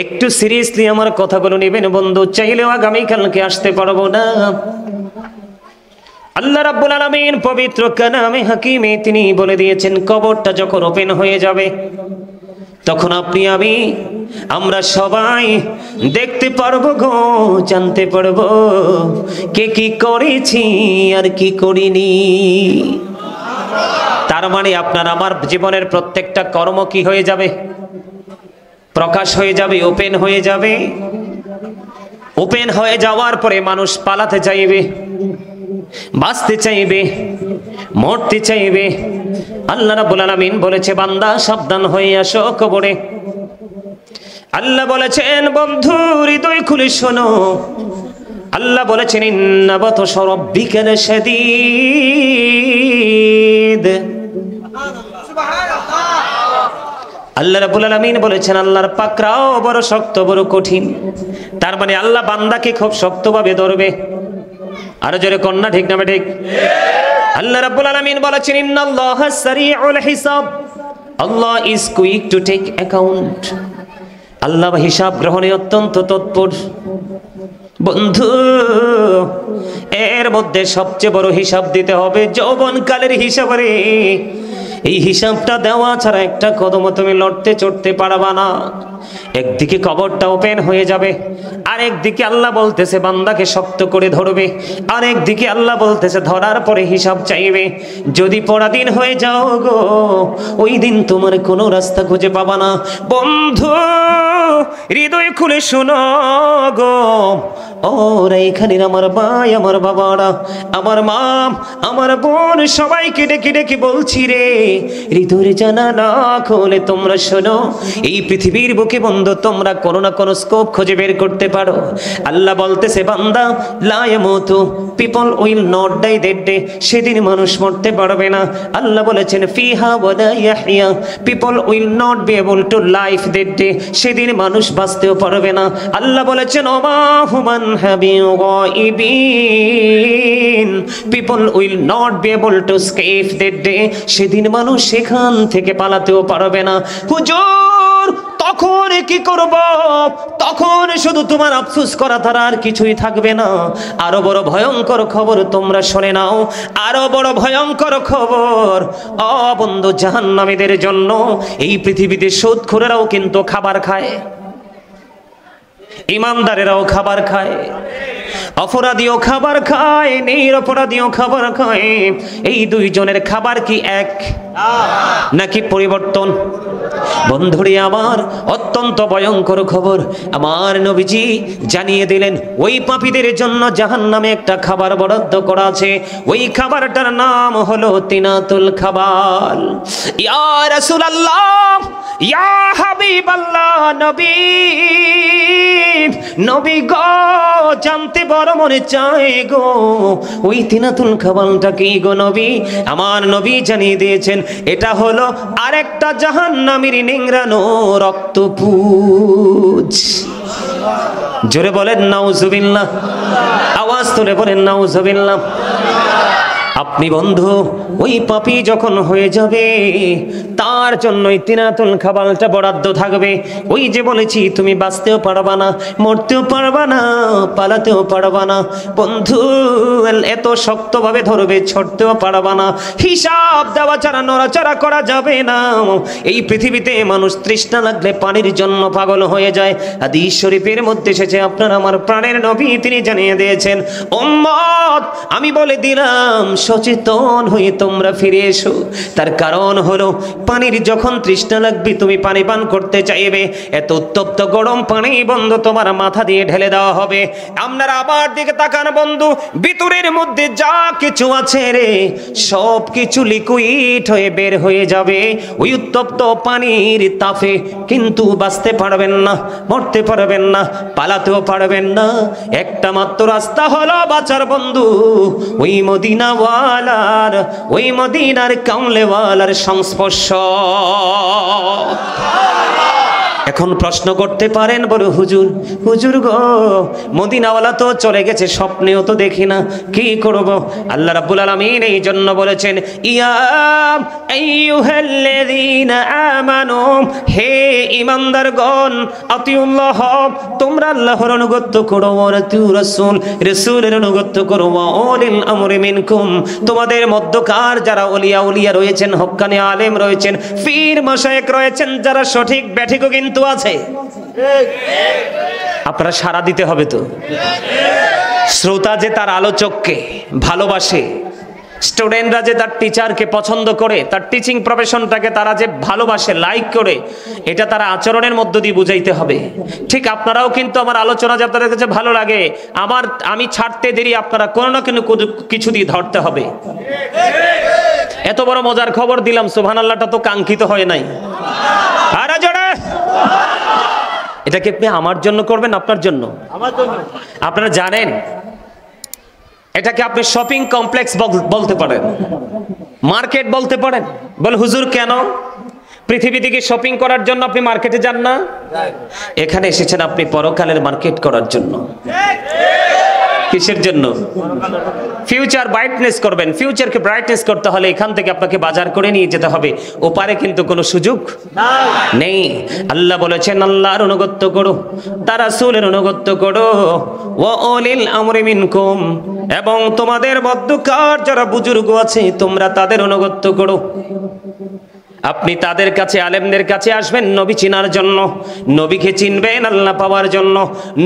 একটু সিরিয়াসলি আমার কথাগুলো নেবেন বন্ধু, চাইলেও আগামীকালকে আসতে পারবো না। আল্লাহ রাব্বুল আলামিন পবিত্র কালামে হাকিমে তিনি বলে দিয়েছেন, কবরটা যখন ওপেন হয়ে যাবে তখন আপনি আমি আমরা সবাই দেখতে পারবো গো, জানতে পারবো কে কি করেছি আর কি করিনি। তার মানে আপনার আমার জীবনের প্রত্যেকটা কর্ম কি হয়ে যাবে? প্রকাশ হয়ে যাবে, ওপেন হয়ে যাবে। ওপেন হয়ে যাওয়ার পরে মানুষ পালাতে চাইবে, বাঁচতে চাইবে, মরতে চাইবে। আল্লাহ রাব্বুল আলামিন বলেছে, বান্দা সাবধান হয়ে আসো কবরে। আল্লাহ বলেছেন, বন্ধু হৃদয় খুলে শোনো। আল্লাহ বলেছেন, ইন্না বাতশা রাব্বিকা লাশাদীদ। আল্লাহ রাব্বুল আলামিন বলেছেন, আল্লাহর পাকড়াও বড় শক্ত, বড় কঠিন। তার মানে আল্লাহ বান্দাকে খুব শক্তভাবে ধরবে। আরো জোরে কন্যা, ঠিক না ঠিক? আল্লাহ রাব্বুল আলামিন বলেছেন, ইন্নাল্লাহা সারিউল হিসাব। Allah is quick to take account. আল্লাহ হিসাব গ্রহণে অত্যন্ত তৎপর। বন্ধু, এর মধ্যে সবচেয়ে বড় হিসাব দিতে হবে যৌবনকালের হিসাব রে। এই হিসাবটা দেওয়া ছাড়া একটা কদমও তুমি লড়তে চড়তে পারবা না। একদিকে কবরটা ওপেন হয়ে যাবে, আরেকদিকে আল্লাহ বলতেছে বান্দাকে শক্ত করে ধরবে, আরেকদিকে আল্লাহ বলতেছে ধরার পরে হিসাব চাইবে। যদি পরাধীন হয়ে যাও গো, ওই দিন তোমার কোনো রাস্তা খুঁজে পাবা না। বন্ধু হৃদয় খুলে শোনো গো, ওরা এখানের আমার ভাই, আমার বাবারা, আমার মা, আমার বোন, সবাইকে ডেকে ডেকে বলছি রে, হৃদয়ের জানালা খুলে তোমরা শোনো। এই পৃথিবীর বুকে বন্ধু তোমরা কোনো না কোনো স্কোপ খুঁজে বের করতে পারো। আল্লাহ বলতেছে, বান্দা লা ইয়ামুতু, people will not die that day. সেদিন মানুষ মরতে পারবে না। আল্লাহ বলেছেন, ফিহা ওয়া লা ইয়াহইয়া, people will not be able to life that day. সেদিন মানুষ বাঁচতেও পারবে না। আল্লাহ বলেছেন, ওমা হুমান হাবিগাইবিন, people will not be able to escape that day. সেদিন মানুষ সেখান থেকে পালাতেও পারবে না। হুজুর তখন কি করব? তখন শুধু তোমার আফসোস করা ছাড়া আর কিছুই থাকবে না। আরো বড় ভয়ঙ্কর খবর তোমরা শুনে নাও, আরো বড় ভয়ঙ্কর খবর। ও বন্ধু, জাহান্নামীদের জন্য এই পৃথিবীতে সুদখোরেরাও কিন্তু খাবার খায়, ইমানদারেরাও খাবার খায়, অপরাধীও খাবার খায়, নিরপরাধীও খাবার খায়। এই দুইজনের খাবার কি এক নাকি পরিবর্তন? বন্ধুরে আমার, অত্যন্ত ভয়ঙ্কর খবর আমার নবীজি জানিয়ে দিলেন, ওই পাপীদের জন্য জাহান্নামে একটা খাবার বরাদ্দ করা আছে। ওই খাবারটার নাম হলো তিনাতুল খাবাল। ইয়া রাসূলুল্লাহ, ইয়া হাবিবাল্লাহ, নবী নবী গো, জানতে বড় মনে চায় গো, ওই তিনাতুল খাবালটা কি গো নবী? আমার নবী জানিয়ে দিয়েছেন, এটা হলো আরেকটা জাহান্নামীর নিংড়ানো রক্তপুঞ্জ। জোরে বলেন নাউজুবিল্লাহ, আওয়াজ তুলে বলেন নাউজুবিল্লাহ। আপনি বন্ধু ওই পাপী যখন হয়ে যাবে, তার জন্যই তিনাতুল খাবালটা বরাদ্দ থাকবে। ওই যে বলেছি, তুমি বাঁচতেও পারবা না, মরতেও পারবা না, পালাতেও পারবা না। বন্ধু এত শক্তভাবে ধরবে, ছড়তেও পারবা না। হিসাব দেওয়া ছাড়া নড়াচড়া করা যাবে না। এই পৃথিবীতে মানুষ তৃষ্ণা লাগলে পানির জন্য পাগল হয়ে যায়। হাদিস শরীফের মধ্যে এসেছে, আপনার আমার প্রাণের নবী তিনি জানিয়ে দিয়েছেন, উম্মত আমি বলে দিলাম, সচেতন হয়ে তোমরা ফিরে এসো। তার কারণ হলো, পানির যখন তৃষ্ণা লাগবে তুমি পানি পান করতে চাইবে, এত উত্তপ্ত গরম পানি বন্ধু তোমার মাথা দিয়ে ঢেলে দেওয়া হবে। আপনারা আবার দিকে তাকান বন্ধু, ভিতরের মধ্যে যা কিছু আছে রে, সব কিছু লিকুইড হয়ে বের হয়ে যাবে ওই উত্তপ্ত পানির তাপে। কিন্তু বাঁচতে পারবেন না, মরতে পারবেন না, পালাতেও পারবেন না। একটা মাত্র রাস্তা হলো বাঁচার বন্ধু, ওই মদিনাওয়ালার, ওই মদিনার কামলেওয়ালার সংস্পর্শ। এখন প্রশ্ন করতে পারেন, বলো হুজুর, হুজুর গো মদিনাওয়ালা তো চলে গেছে, স্বপ্নেও তো দেখি না, কি করব? আল্লাহ রাব্বুল আলামিন এই জন্য বলেছেন, ইয়া আইয়ুহাল্লাযীনা আমানু, হে ঈমানদারগণ, আতিউল্লাহ, তোমরা আল্লাহর আনুগত্য করো, ওয়া আতিউ রাসূল, রাসূলের আনুগত্য করো, ওয়া উলিল আমরি মিনকুম, তোমাদের মধ্যকার যারা ওলিয়া উলিয়া রয়েছেন, হক্কানি আলেম রয়েছেন, পীর মাশায়েখ রয়েছেন, যারা সঠিক ব্যাঠিকও কিন্তু আছে, আপনারা সাড়া দিতে হবে তো। শ্রোতা যে তার আলোচককে ভালোবাসে, স্টুডেন্টরা যে তার টিচারকে পছন্দ করে, তার টিচিং প্রফেশনটাকে তারা যে ভালোবাসে, লাইক করে, এটা তারা আচরণের মধ্য দিয়ে বুঝাইতে হবে। ঠিক আপনারাও কিন্তু আমার আলোচনা যে আপনাদের কাছে ভালো লাগে, আমি ছাড়তে দেরি, আপনারা কোনো না কোনো কিছু দিয়ে ধরতে হবে। এত বড় মজার খবর দিলাম, সুবহানাল্লাহটা তো কাঙ্ক্ষিত হয় নাই। আরে জোরে, এটা কি আপনি আমার জন্য করবেন, আপনার জন্য? আপনারা জানেন এটাকে আপনি শপিং কমপ্লেক্স বলতে পারেন, মার্কেট বলতে পারেন। বল হুজুর কেন? পৃথিবী থেকে শপিং করার জন্য আপনি মার্কেটে যান না? এখানে এসেছেন আপনি পরকালের মার্কেট করার জন্য। কিসের জন্য? ফিউচার ব্রাইটনেস করবেন। ফিউচারকে ব্রাইটনেস করতে হলে এখান থেকে আপনাকে বাজার করে নিয়ে যেতে হবে, ওপারে কিন্তু কোনো সুযোগ নেই। আল্লাহ বলেছেন আল্লাহর অনুগত্য করো, তার রাসূলের অনুগত্য করো, ওয়া উলিল আমরি মিনকুম, এবং তোমাদের মধ্যকার যারা বুজুর্গ আছে তোমরা তাদের অনুগত্য করো। আপনি তাদের কাছে, আলেমদের কাছে আসবেন নবী চিনার জন্য, নবীকে চিনবেন আল্লাহ পাওয়ার জন্য।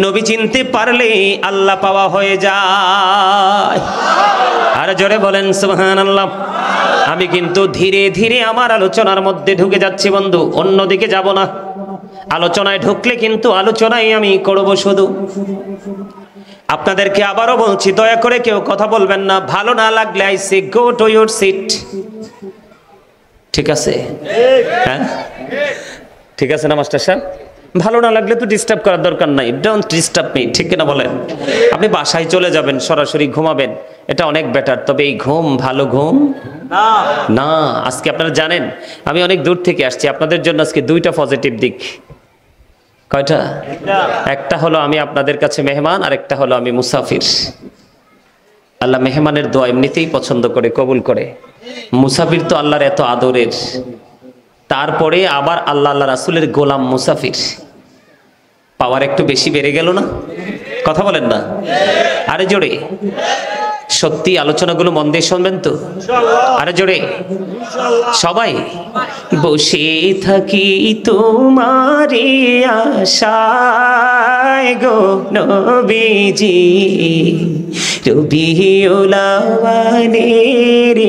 নবী চিনতে পারলেই আল্লাহ পাওয়া হয়ে যায়। আর জোরে বলেন সুবহানাল্লাহ। আমি কিন্তু ধীরে ধীরে আমার আলোচনার মধ্যে ঢুকে যাচ্ছি বন্ধু, অন্যদিকে যাব না। আলোচনায় ঢুকলে কিন্তু আলোচনাই আমি করব শুধু। আপনাদেরকে আবারও বলছি, দয়া করে কেউ কথা বলবেন না, ভালো না লাগলে I say go to your seat. ঠিক আছে? হ্যাঁ ঠিক আছে না মাস্টার সাহেব? ভালো না লাগলে তো ডিস্টার্ব করার দরকার নাই, ডোন্ট ডিস্টার্ব মি, ঠিক কিনা বলেন? আপনি বাসায় চলে যাবেন, সরাসরি ঘুমাবেন, এটা অনেক বেটার। তবে এই ঘুম ভালো ঘুম না। আজকে আপনারা জানেন আমি অনেক দূর থেকে আসছি, আপনাদের জন্য আজকে দুইটা পজিটিভ দিক। কয়টা? একটা হলো আমি আপনাদের কাছে মেহমান, আর একটা হলো আমি মুসাফির। আল্লাহ মেহমানের দোয়া এমনিতেই পছন্দ করে, কবুল করে। মুসাফির তো আল্লাহর এত আদরের, তারপরে আবার আল্লাহ রাসূলের গোলাম মুসাফির, পাওয়ার একটু বেশি বেড়ে গেল না? কথা বলেন না? আরে জোরে, সত্যি আলোচনাগুলো মন দিয়ে শুনবেন তো? আরে জোরে সবাই। বসে থাকি তোমারে আশায় গো নবীজি, রবিউল আউয়ালের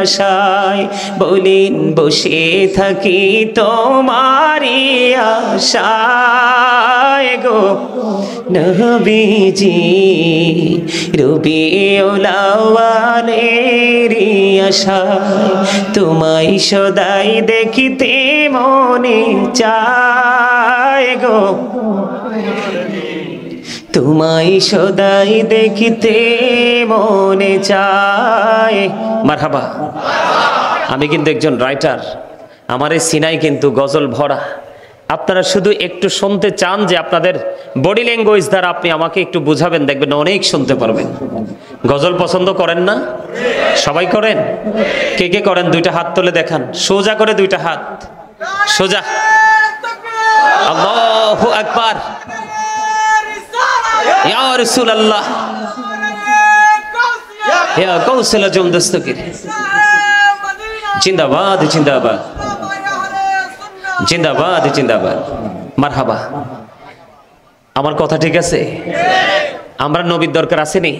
আশায়, বলেন বসে থাকি তোমারে আশায় গো নবীজি, রবিউল আউয়ালের আশায়, তোমায় সদাই দেখিতে মনে চায় গো, তোমায় সদাই দেখিতে মনে চায়। মারহাবা। আমি কিন্তু একজন রাইটার, আমার এই সিনাই কিন্তু গজল ভরা। আপনারা শুধু একটু শুনতে চান যে আপনাদের বডি ল্যাঙ্গুয়েজ দ্বারা আপনি আমাকে একটু বুঝাবেন, দেখবেন অনেক শুনতে পারবেন। গজল পছন্দ করেন না? সবাই করেন? কে কে করেন দুইটা হাত তুলে দেখান, সোজা করে দুইটা হাত সোজা। আল্লাহু আকবার। ইয়া রাসূলুল্লাহ, ইয়া কৌশল আজম দস্তগীর, জিন্দাবাদ জিন্দাবাদ জিন্দাবাদ জিন্দাবাদ। মারহাবা। আমার কথা ঠিক আছে? আমরা নবীর দরকার আসেনি?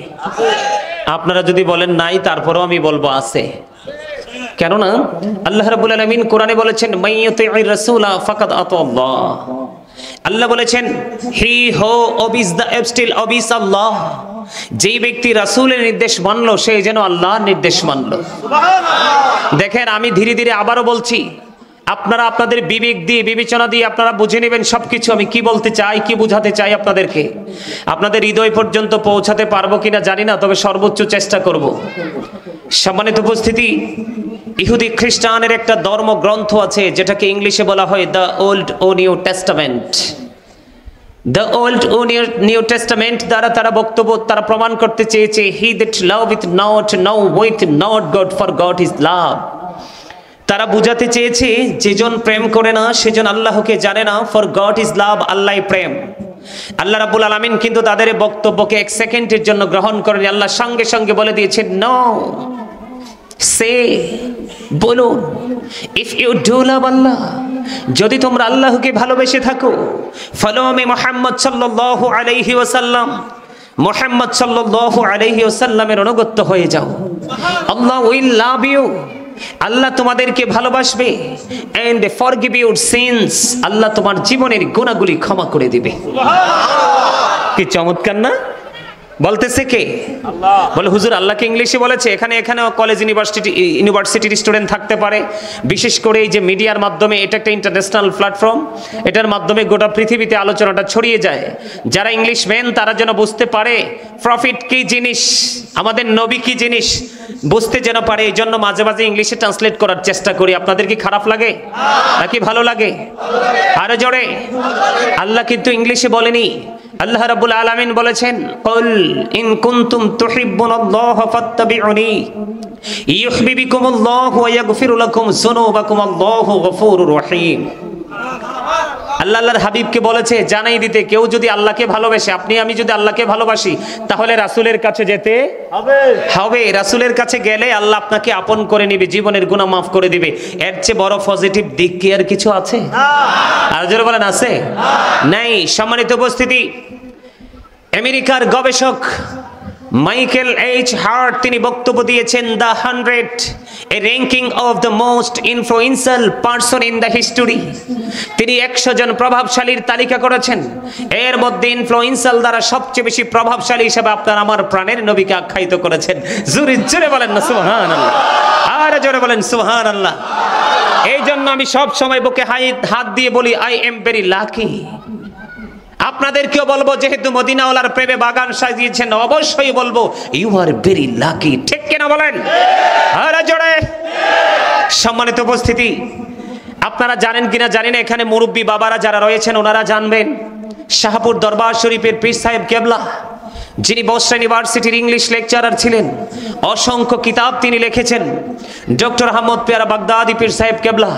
আপনারা যদি বলেন নাই, তারপরেও আমি বলবো আছে। কেননা আল্লাহ রাব্বুল আলামিন কোরআনে বলেছেন, মাইয়ুতি'ir রাসূলা ফাকাদ আতাল্লাহ। আল্লাহ বলেছেন, হি হো ওবিস দ্য স্টিল ওবিস আল্লাহ। যেই ব্যক্তি রাসূলের নির্দেশ মানলো, সে যেন আল্লাহর নির্দেশ মানলো। দেখেন, আমি ধীরে ধীরে আবারও বলছি, আপনারা আপনাদের বিবেক দিয়ে, বিবেচনা দিয়ে আপনারা বুঝে নেবেন সবকিছু আমি কি বলতে চাই, কি বুঝাতে চাই আপনাদেরকে। আপনাদের হৃদয় পর্যন্ত পৌঁছাতে পারবো কিনা জানি না, তবে সর্বোচ্চ চেষ্টা করব। সম্মানিত উপস্থিতি, ইহুদি খ্রিস্টানের একটা ধর্মগ্রন্থ আছে যেটাকে ইংলিশে বলা হয় দ্য ওল্ড ও নিউ টেস্টামেন্ট। দ্য ওল্ড ও নিউ টেস্টামেন্ট দ্বারা তারা বক্তব্য তারা প্রমাণ করতে চেয়েছে he that loveth not knoweth not God, for God is love। তারা বুঝাতে চেয়েছে যেজন প্রেম করে না সেজন আল্লাহকে জানে না, ফর গড ইজ লাভ, আল্লাহই প্রেম। আল্লাহ রাব্বুল আলামিন কিন্তু তাদের বক্তব্যকে এক সেকেন্ডের জন্য গ্রহণ করেনি। আল্লাহ সঙ্গে সঙ্গে বলে দিয়েছেন নো, সে বলুন ইফ ইউ ডু লাভ আল্লাহ, যদি তোমরা আল্লাহকে ভালোবেসে থাকো, ফলো আমি মুহাম্মদ সাল্লাল্লাহু আলাইহি ওয়াসাল্লাম, মুহাম্মদ সাল্লাল্লাহু আলাইহি ওয়াসাল্লামের অনুগত হয়ে যাও, আল্লাহ উইল লাভ ইউ, আল্লাহ তোমাদেরকে ভালোবাসবে, এন্ড ফরগিভ ইউর সিনস, আল্লাহ তোমার জীবনের গুনাহগুলি ক্ষমা করে দিবে। কি চমৎকার না? বলতেছে কে? আল্লাহ। বলে হুজুর আল্লাহকে ইংলিশে বলেছে। এখানে কলেজ ইউনিভার্সিটির স্টুডেন্ট থাকতে পারে, বিশেষ করে এই যে মিডিয়ার মাধ্যমে, এটা একটা ইন্টারন্যাশনাল প্ল্যাটফর্ম, এটার মাধ্যমে গোটা পৃথিবীতে আলোচনাটা ছড়িয়ে যায়। যারা ইংলিশ মেন তারা যেন বুঝতে পারে প্রফিট কি জিনিস, আমাদের নবী কি জিনিস বুঝতে যেন পারে, এই জন্য মাঝে মাঝে ইংলিশে ট্রান্সলেট করার চেষ্টা করি। আপনাদের কি খারাপ লাগে নাকি ভালো লাগে? আরো জোরে। আল্লাহ কিন্তু ইংলিশে বলেনি, আল্লাহ রাব্বুল আলামিন বলেছেন কুল ইন কুনতুম তুহিব্বুনাল্লাহ ফাত্তাবিউনি ইউহিব্বুকুমুল্লাহু ওয়া ইয়াগফিরু লাকুম যুনুবাকুম আল্লাহু গফুরুর রহিম। আল্লাহর হাবিবকে বলেছে জানাই দিতে, কেউ যদি আল্লাহকে ভালোবাসে, আপনি আমি যদি আল্লাহকে ভালোবাসি, তাহলে রাসূলের কাছে যেতে হবে। রাসূলের কাছে গেলে আল্লাহ আপনাকে আপন করে নেবে, জীবনের গুনাহ মাফ করে দিবে। এর চেয়ে বড় পজিটিভ দিক কি আর কিছু আছে? আর জোরে বলেন আছে? নাই। সম্মানিত উপস্থিতি, আমেরিকার গবেষক মাইকেল এইচ হার্ট তিনি বক্তব্য দিয়েছেন the 100, A ranking of the most influential person in the history. তিনি 100 জন প্রভাবশালীর তালিকা করেছেন, এর মধ্যে ইনফ্লুয়েন্সিয়াল দ্বারা সবচেয়ে বেশি প্রভাবশালী হিসেবে আপনার আমার প্রাণের নবীকে আখ্যায়িত করেছেন। জোরে জোরে বলেন না সুবহানাল্লাহ, আর জোরে বলেন সুবহানাল্লাহ। এই জন্য আমি সব সময় বুকে হাত দিয়ে বলি আই এম ভেরি লাকি। আপনাদেরকেও বলবো, যেহেতু মদিনাওয়ালার প্রেমে বাগান সাজিয়েছেন, অবশ্যই বলবো ইউ আর ভেরি লাকি। ঠিক কিনা বলেন? আরে জোরে। সম্মানিত উপস্থিতি, আপনারা জানেন কিনা জানি না, এখানে মুরব্বী বাবারা যারা রয়েছেন ওনারা জানবেন, শাহপুর দরবার শরীফের পীর সাহেব কেবলা, যিনি বসরা ইউনিভার্সিটির ইংলিশ লেকচারার ছিলেন, অসংখ্য কিতাব তিনি লিখেছেন, ডক্টর আহমদ পেয়ারা বাগদাদি পীর সাহেব কেবলা,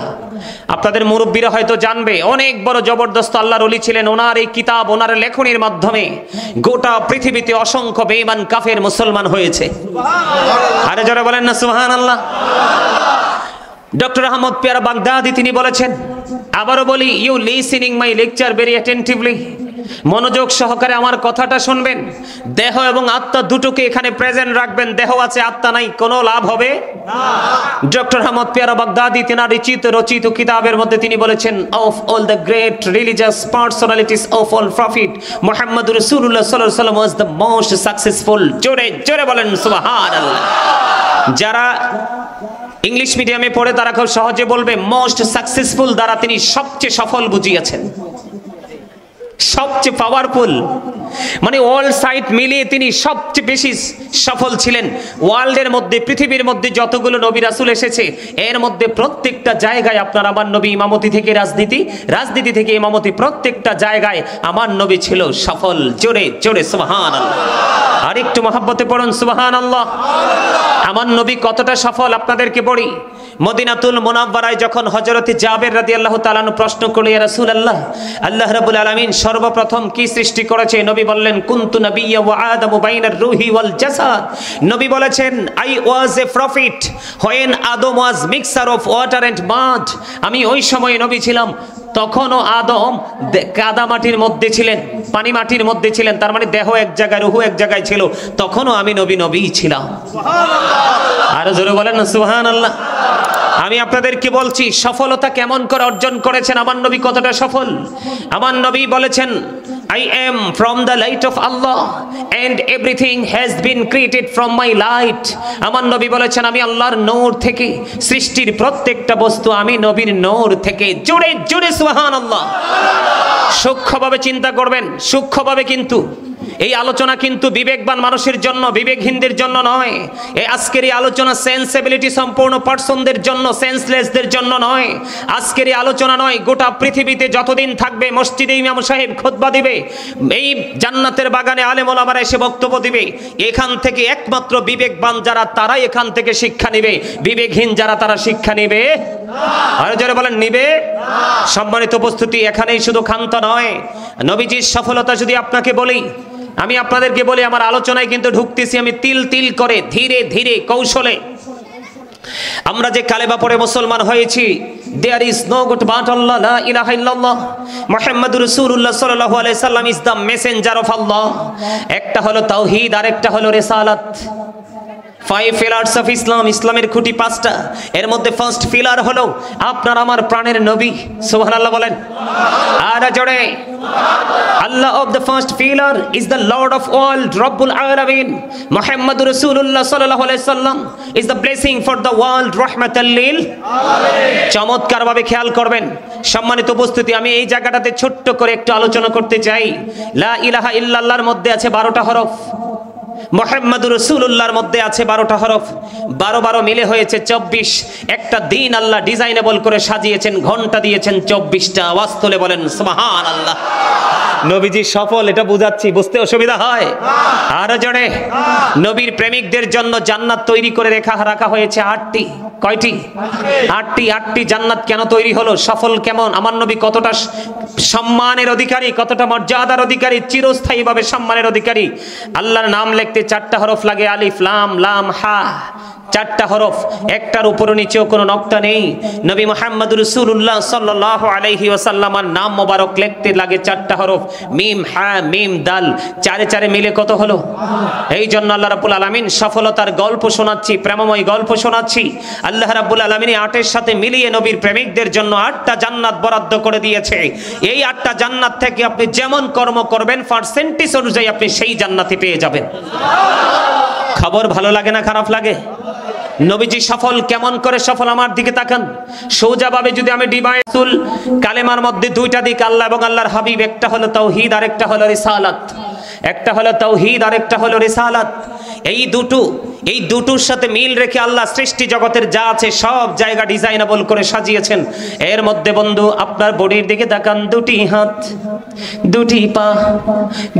আপনাদের মুরব্বীরা হয়তো জানবে, অনেক বড় জবরদস্ত আল্লাহর ওলি ছিলেন। ওনার এই কিতাব, ওনার লেখনীর মাধ্যমে গোটা পৃথিবীতে অসংখ্য বেঈমান কাফের মুসলমান হয়েছে। আরে যারা বলেন না সুবহানাল্লাহ। ডক্টর আহমদ পেয়ারা বাগদাদি তিনি বলেছেন, আবারও বলি, you listening my lecture very attentively, মনোযোগ সহকারে আমার কথাটা শুনবেন। দেহ এবং আত্মা দুটোকে এখানে প্রেজেন্ট রাখবেন। দেহ আছে আত্মা নাই, কোনো লাভ হবে না। ডক্টর আহমদ পেয়ারা বাগদাদি তেনার রচিত কিতাবের মধ্যে তিনি বলেছেন, of all the great religious personalities of all prophet মুহাম্মদুর রাসূলুল্লাহ সাল্লাল্লাহু আলাইহি ওয়াসাল্লাম ওয়াজ দ্য মোস্ট সাকসেসফুল। জোরে জোরে বলেন সুবহানাল্লাহ। যারা ইংলিশ মিডিয়ামে পড়ে তারা খুব সহজে বলবে মোস্ট সাকসেসফুল দ্বারা তিনি সবচেয়ে সফল বুঝিয়েছেন, সবচেয়ে পাওয়ারফুল, মানে অল সাইড মিলিয়ে তিনি সবচেয়ে বেশি সফল ছিলেন। ওয়ার্ল্ডের মধ্যে, পৃথিবীর মধ্যে যতগুলো নবী রাসূল এসেছে, এর মধ্যে প্রত্যেকটা জায়গায় আপনার আমার নবী, ইমামতি থেকে রাজনীতি থেকে ইমামতি, প্রত্যেকটা জায়গায় আমার নবী ছিল সফল। জোরে জোরে সুবহানাল্লাহ। আর একটু মহব্বতে পড়ুন সুবহানাল্লাহ। আমার নবী কতটা সফল আপনাদেরকে বলি। মদিনাতুল মুনাওয়ারায় যখন হযরতে জাবের রাদিয়াল্লাহু তাআলা আনহু প্রশ্ন করলেন, ইয়া রাসূলুল্লাহ, আল্লাহ রাব্বুল আলামিন সর্বপ্রথম কি সৃষ্টি করেছে? নবী বললেন, কুনতু নাবিয়্যা ওয়া আদামু বাইনার রূহি ওয়াল জাসাদ। নবী বলেছেন, I was a prophet when Adam was mixture of water and mud. আমি ওই সময় নবী ছিলাম, তখনও আদম কাদা মাটির মধ্যে ছিলেন, পানি মাটির মধ্যে ছিলেন, তার মানে দেহ এক জায়গায়, রূহ এক জায়গায় ছিল, তখনও আমি নবী ছিলাম। আর জোরে বলেন না সুবহানাল্লাহ। আমি আপনাদেরকে বলছি সফলতা কেমন করে অর্জন করেছেন, আমার নবী কতটা সফল। আমার নবী বলেছেন, I am from the light of Allah and everything has been created from my light. আমার নবী বলেছেন, আমি আল্লাহর নূর থেকে, সৃষ্টির প্রত্যেকটা বস্তু আমি নবীর নূর থেকে। জোরে জোরে সুবহানাল্লাহ। সূক্ষ্মভাবে চিন্তা করবেন, সূক্ষ্মভাবে কিন্তু এই আলোচনা কিন্তু বিবেকবান মানুষের জন্য, বিবেকহীনদের জন্য নয়। এই আজকের এই আলোচনা সেন্সিবিলিটি সম্পূর্ণ পার্সনদের জন্য, সেন্সলেসদের জন্য নয়। আজকের এই আলোচনা নয়, গোটা পৃথিবীতে যতদিন থাকবে মসজিদে ইমাম সাহেব খুতবা দিবে, এই জান্নাতের বাগানে আলেম ওলামারা এসে বক্তব্য দিবে, এখান থেকে একমাত্র বিবেকবান যারা তারাই এখান থেকে শিক্ষা নেবে, বিবেকহীন যারা তারা শিক্ষা নেবে আর যারা বলেন নিবে। সম্মানিত উপস্থিতি, এখানেই শুধু ক্ষান্ত নয়, নবীজির সফলতা যদি আপনাকে বলি, আমি আপনাদেরকে বলি, আমার আলোচনায় কিন্তু ঢুকতেছি আমি তিল তিল করে, ধীরে ধীরে, কৌশলে। আমরা যে কালেমা পড়ে মুসলমান হয়েছি, there is no god but Allah, লা ইলাহা ইল্লাল্লাহ মুহাম্মাদুর রাসূলুল্লাহ সাল্লাল্লাহু আলাইহি সাল্লাম is the messenger of Allah. একটা হলো তাওহীদ, আরেকটা হলো রিসালাত। 5 pillars of Islam, ইসলামের খুঁটি 5টা। এর মধ্যে ফার্স্ট পিলার হলো আপনার আমার প্রাণের নবী, সুবহানাল্লাহ বলেন। আর জোরে Allah of the first pillar is the lord of world, রব্বুল আলামিন। মুহাম্মাদুর রাসূলুল্লাহ সাল্লাল্লাহু আলাইহি সাল্লাম is the blessing for the world, রাহমাতাল লিল আলামিন। চমৎকার ভাবে খেয়াল করবেন সম্মানিত উপস্থিতি, আমি এই জায়গাটাতে ছোট্ট করে একটু আলোচনা করতে চাই। লা ইলাহা ইল্লাল্লাহর মধ্যে আছে 12টা হরফ, মুহাম্মাদুর রাসূলুল্লাহর মধ্যে আছে 12টা হরফ, 12 মিলে হয়েছে 24। একটা দিন আল্লাহ ডিজাইনেবল করে সাজিয়েছেন, ঘন্টা দিয়েছেন 24টা। আওয়াজ তুলে বলেন সুবহানাল্লাহ। নবীজি সফল, এটা বুঝাচ্ছি, বুঝতে অসুবিধা হয়? আরো জোরে। নবীর প্রেমিকদের জন্য জান্নাত তৈরি করে রাখা হয়েছে 8টি। কয়টি? 8টি জান্নাত কেন তৈরি হলো? সফল কেমন? আমার নবী কতটা সম্মানের অধিকারী, কতটা মর্যাদার অধিকারী, চিরস্থায়ীভাবে সম্মানের অধিকারী। আল্লাহর নাম লিখতে 4টা হরফ লাগে, আলিফ লাম লাম হা, 4টা হরফ, একটার উপরে নিচেও কোনো নক্তা নেই। নবী মুহাম্মদুর রাসূলুল্লাহ সাল্লাল্লাহু আলাইহি ওয়াসাল্লামের নাম মোবারক লিখতে লাগে 4টা হরফ, মিম হা মিম দাল, 4 মিলে কত হলো? এই জন্য আল্লাহ রাব্বুল আলামিন সফলতার গল্প শোনাচ্ছি, প্রেমময় গল্প শোনাচ্ছি। আল্লাহ রাব্বুল আলামিন 8-এর সাথে মিলিয়ে নবীর প্রেমিকদের জন্য 8টা জান্নাত বরাদ্দ করে দিয়েছে। এই 8টা জান্নাত থেকে আপনি যেমন কর্ম করবেন পার্সেন্টেজ অনুযায়ী আপনি সেই জান্নাতে পেয়ে যাবেন। খবর ভালো লাগে না খারাপ লাগে? নবীজি সফল কেমন করে সফল? আমার দিকে তাকান সোজাভাবে। যদি আমি ডিভাইসুল কালেমার মধ্যে 2টা দিক, আল্লাহ এবং আল্লাহর হাবিব, একটা হলো তাওহীদ আর একটা হলো রিসালাত। একটা হলো তাওহীদ আর একটা হলো রিসালাত। এই দুটোর সাথে মিল রেখে আল্লাহ সৃষ্টি জগতের যা আছে সব জায়গা ডিজাইনেবল করে সাজিয়েছেন। এর মধ্যে বন্ধু আপনার বডির দিকে তাকান, 2টি হাত, 2টি পা,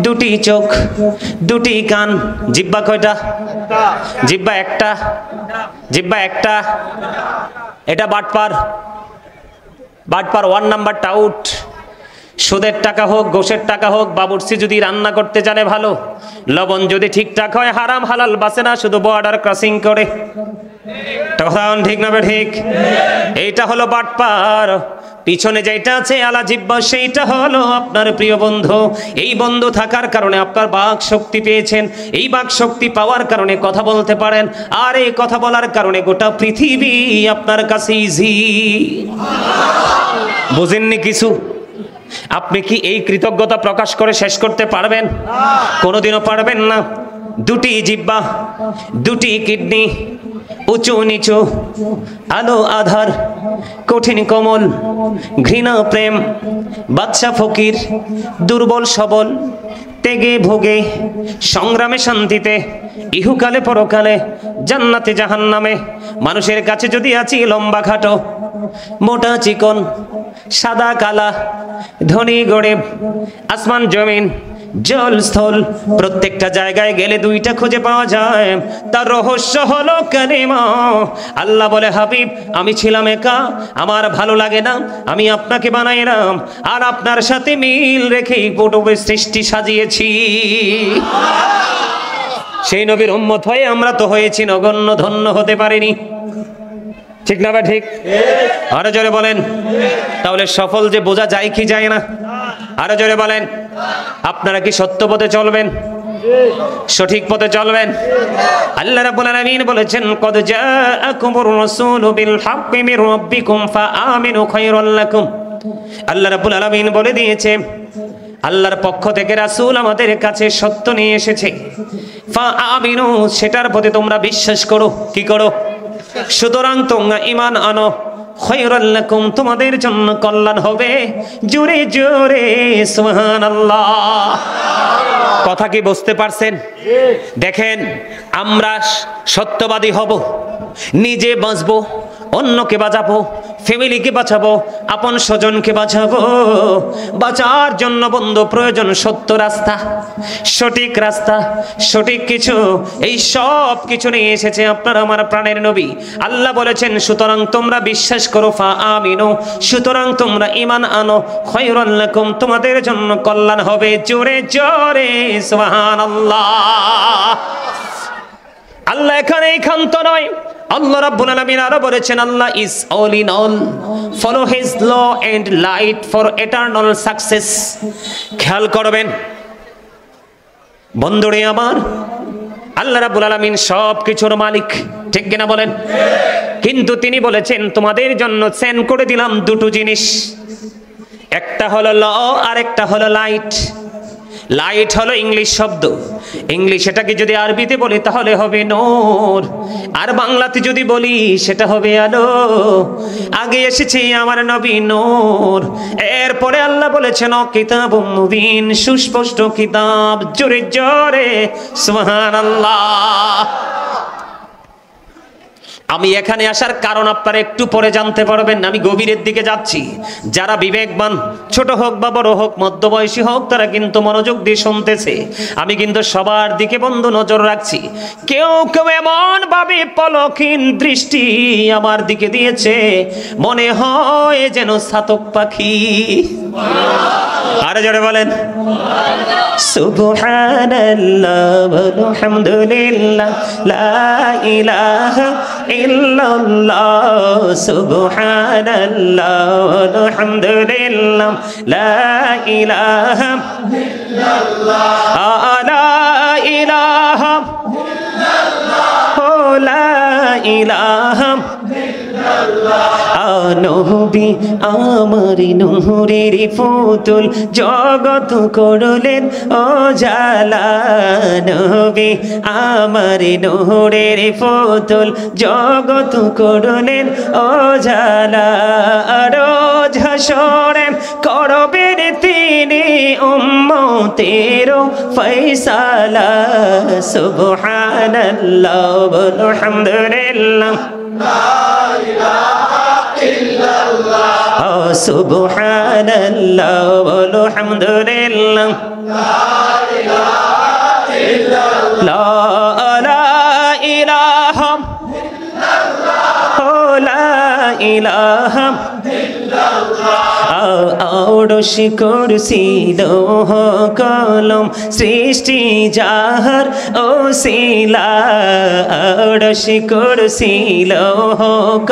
2টি চোখ, 2টি কান। জিহ্বা কয়টা? জিহ্বা একটা। এটা বাটপার 1 নাম্বারটা আউট। সুদের টাকা হোক, ঘোষের টাকা হোক, বাবুর্চি যদি রান্না করতে জানে ভালো, লবণ যদি ঠিকঠাক হয়, হারাম হালাল বাসে না, শুধু বর্ডার ক্রসিং করে। তখন ঠিক না ঠিক? এইটা হলো বাটপার। পিছনে যেটা আছে আলা জিহ্বা, সেইটা হলো আপনার প্রিয় বন্ধু। এই বন্ধু থাকার কারণে আপনার বাক শক্তি পেয়েছেন। এই বাক শক্তি পাওয়ার কারণে কথা বলতে পারেন, আর এই কথা বলার কারণে গোটা পৃথিবী আপনার কাছে ইজি। বুঝেননি কিছু? আপনি কি এই কৃতজ্ঞতা প্রকাশ করে শেষ করতে পারবেন? কোনোদিনও পারবেন না। 2টি জিহ্বা, 2টি কিডনি, উঁচু নিচু, আলো আধার, কঠিন কোমল, ঘৃণা প্রেম, বাদশা ফকির, দুর্বল সবল, তেগে ভোগে, সংগ্রামে শান্তিতে, ইহুকালে পরকালে, জান্নাতে জাহান্নামে। মানুষের কাছে যদি আছি লম্বা খাটো, মোটা চিকন, সাদা কালা, ধনী গরিব, আসমান জমিন, জল স্থল, প্রত্যেকটা জায়গায় গেলে 2টা খুঁজে পাওয়া যায়। তার রহস্য হলো কালিমা। আল্লাহ বলে, হাবিব আমি ছিলাম একা, আমার ভালো লাগে না, আমি আপনাকে বানাইলাম, আর আপনার সাথে মিল রেখেই পটবের সৃষ্টি সাজিয়েছি। সেই নবীর উম্মত হয়ে আমরা তো হয়েছি নগণ্য, ধন্য হতে পারিনি। ঠিক না বা ঠিক? আরো জোরে বলেন। তাহলে সফল যে বোঝা যায় কি যায় না? আরো জোরে বলেন। আপনারা কি সত্য পথে চলবেন? সঠিক পথে চলবেন? আল্লাহ রাব্বুল আলামিন বলেছেন, কদ জাআকুমুর রাসূলু বিল হাক্কি মির রাব্বিকুম ফাআমিনু খায়রাল লাকুম। আল্লাহ রাব্বুল আলামিন বলে দিয়েছে, আল্লাহর পক্ষ থেকে রাসূল আমাদের কাছে সত্য নিয়ে এসেছে। ফাআমিনু, সেটার প্রতি তোমরা বিশ্বাস করো। কি করো? সুতরাং তোমরা ঈমান আনো, খায়রাল লাকুম, তোমাদের জন্য কল্যাণ হবে। জোরে জোরে সুবহানাল্লাহ। কথা কি বুঝতে পারছেন? দেখেন, আমরা সত্যবাদী হব, নিজে বাঁচবো, অন্যকে বাঁচাবো, ফ্যামিলিকে বাঁচাবো, আপন স্বজনকে বাঁচাবো। বাঁচার জন্য বন্ধু প্রয়োজন সত্য রাস্তা, সঠিক রাস্তা, সঠিক কিছু। এই সব কিছু নিয়ে এসেছে আপনার আমার প্রাণের নবী। আল্লাহ বলেছেন, সুতরাং তোমরা বিশ্বাস করো, ফা আমিনু, সুতরাং তোমরা ঈমান আনো, খায়রুল লাকুম, তোমাদের জন্য কল্যাণ হবে। জোরে জোরে সুবহানাল্লাহ। আল্লাহ এখানেই ক্ষান্ত নয়, আল্লাহ রাব্বুল আলামিন আরো বলেছেন, Allah is all in all, follow his law and light for eternal success. খেয়াল করবেন বন্ধুরে আমার, আল্লাহ রাব্বুল আলামিন সব কিছুর মালিক, ঠিক কিনা বলেন? কিন্তু তিনি বলেছেন, তোমাদের জন্য সেন্ড করে দিলাম দুটো জিনিস, একটা হলো ল আর একটা হলো লাইট। লাইট হলো ইংলিশ শব্দ, ইংলিশ এটাকে যদি আরবিতে বলি তাহলে হবে নূর, আর বাংলাতে যদি বলি সেটা হবে আলো। আগে এসেছে আমার নবী নূর, এরপরে আল্লাহ বলেছেন কিতাবুম মুবিন, সুস্পষ্ট কিতাব। জোরে জোরে সুবহানাল্লাহ। আমি এখানে আসার কারণ আপনারা একটু পরে জানতে পারবেন। আমি গভীরের দিকে যাচ্ছি। যারা বিবেকবান, ছোট হোক বা বড় হোক, মধ্যবয়সী হোক, তারা কিন্তু মনোযোগ দিয়ে শুনতেছে। আমি কিন্তু সবার দিকে বন্ধু নজর রাখছি। কেউ কেউ এমন ভাবে পলকহীন দৃষ্টি আমার দিকে দিয়েছে, মনে হয় যেন ছাতক পাখি। আরে জোরে বলেন সুবহানাল্লাহ আলহামদুলিল্লাহ লা ইলাহা ইল্লাল্লাহ, সুবহানাল্লাহ আলহামদুলিল্লাহ লা ইলাহা ইল্লাল্লাহ, লা ইলাহা ইল্লাল্লাহ, লা ইলাহা নবী আমার নূরের পুতুল, জগৎ করলেন উজালা। নবী আমার নূরের পুতুল, জগৎ করলেন উজালা। রোজ হাসরে করবেন তিনি উম্মতের ফয়সালা। সুবহানাল্লাহ আলহামদুলিল্লাহ সুবহানাল্লাহ আলহামদুলিল্লাহ লা ইলাহা ইলাহা আরশি কুরসি লৌহ কলম সৃষ্টি যাহার ওসিলা। আরশি কুরসি লৌহ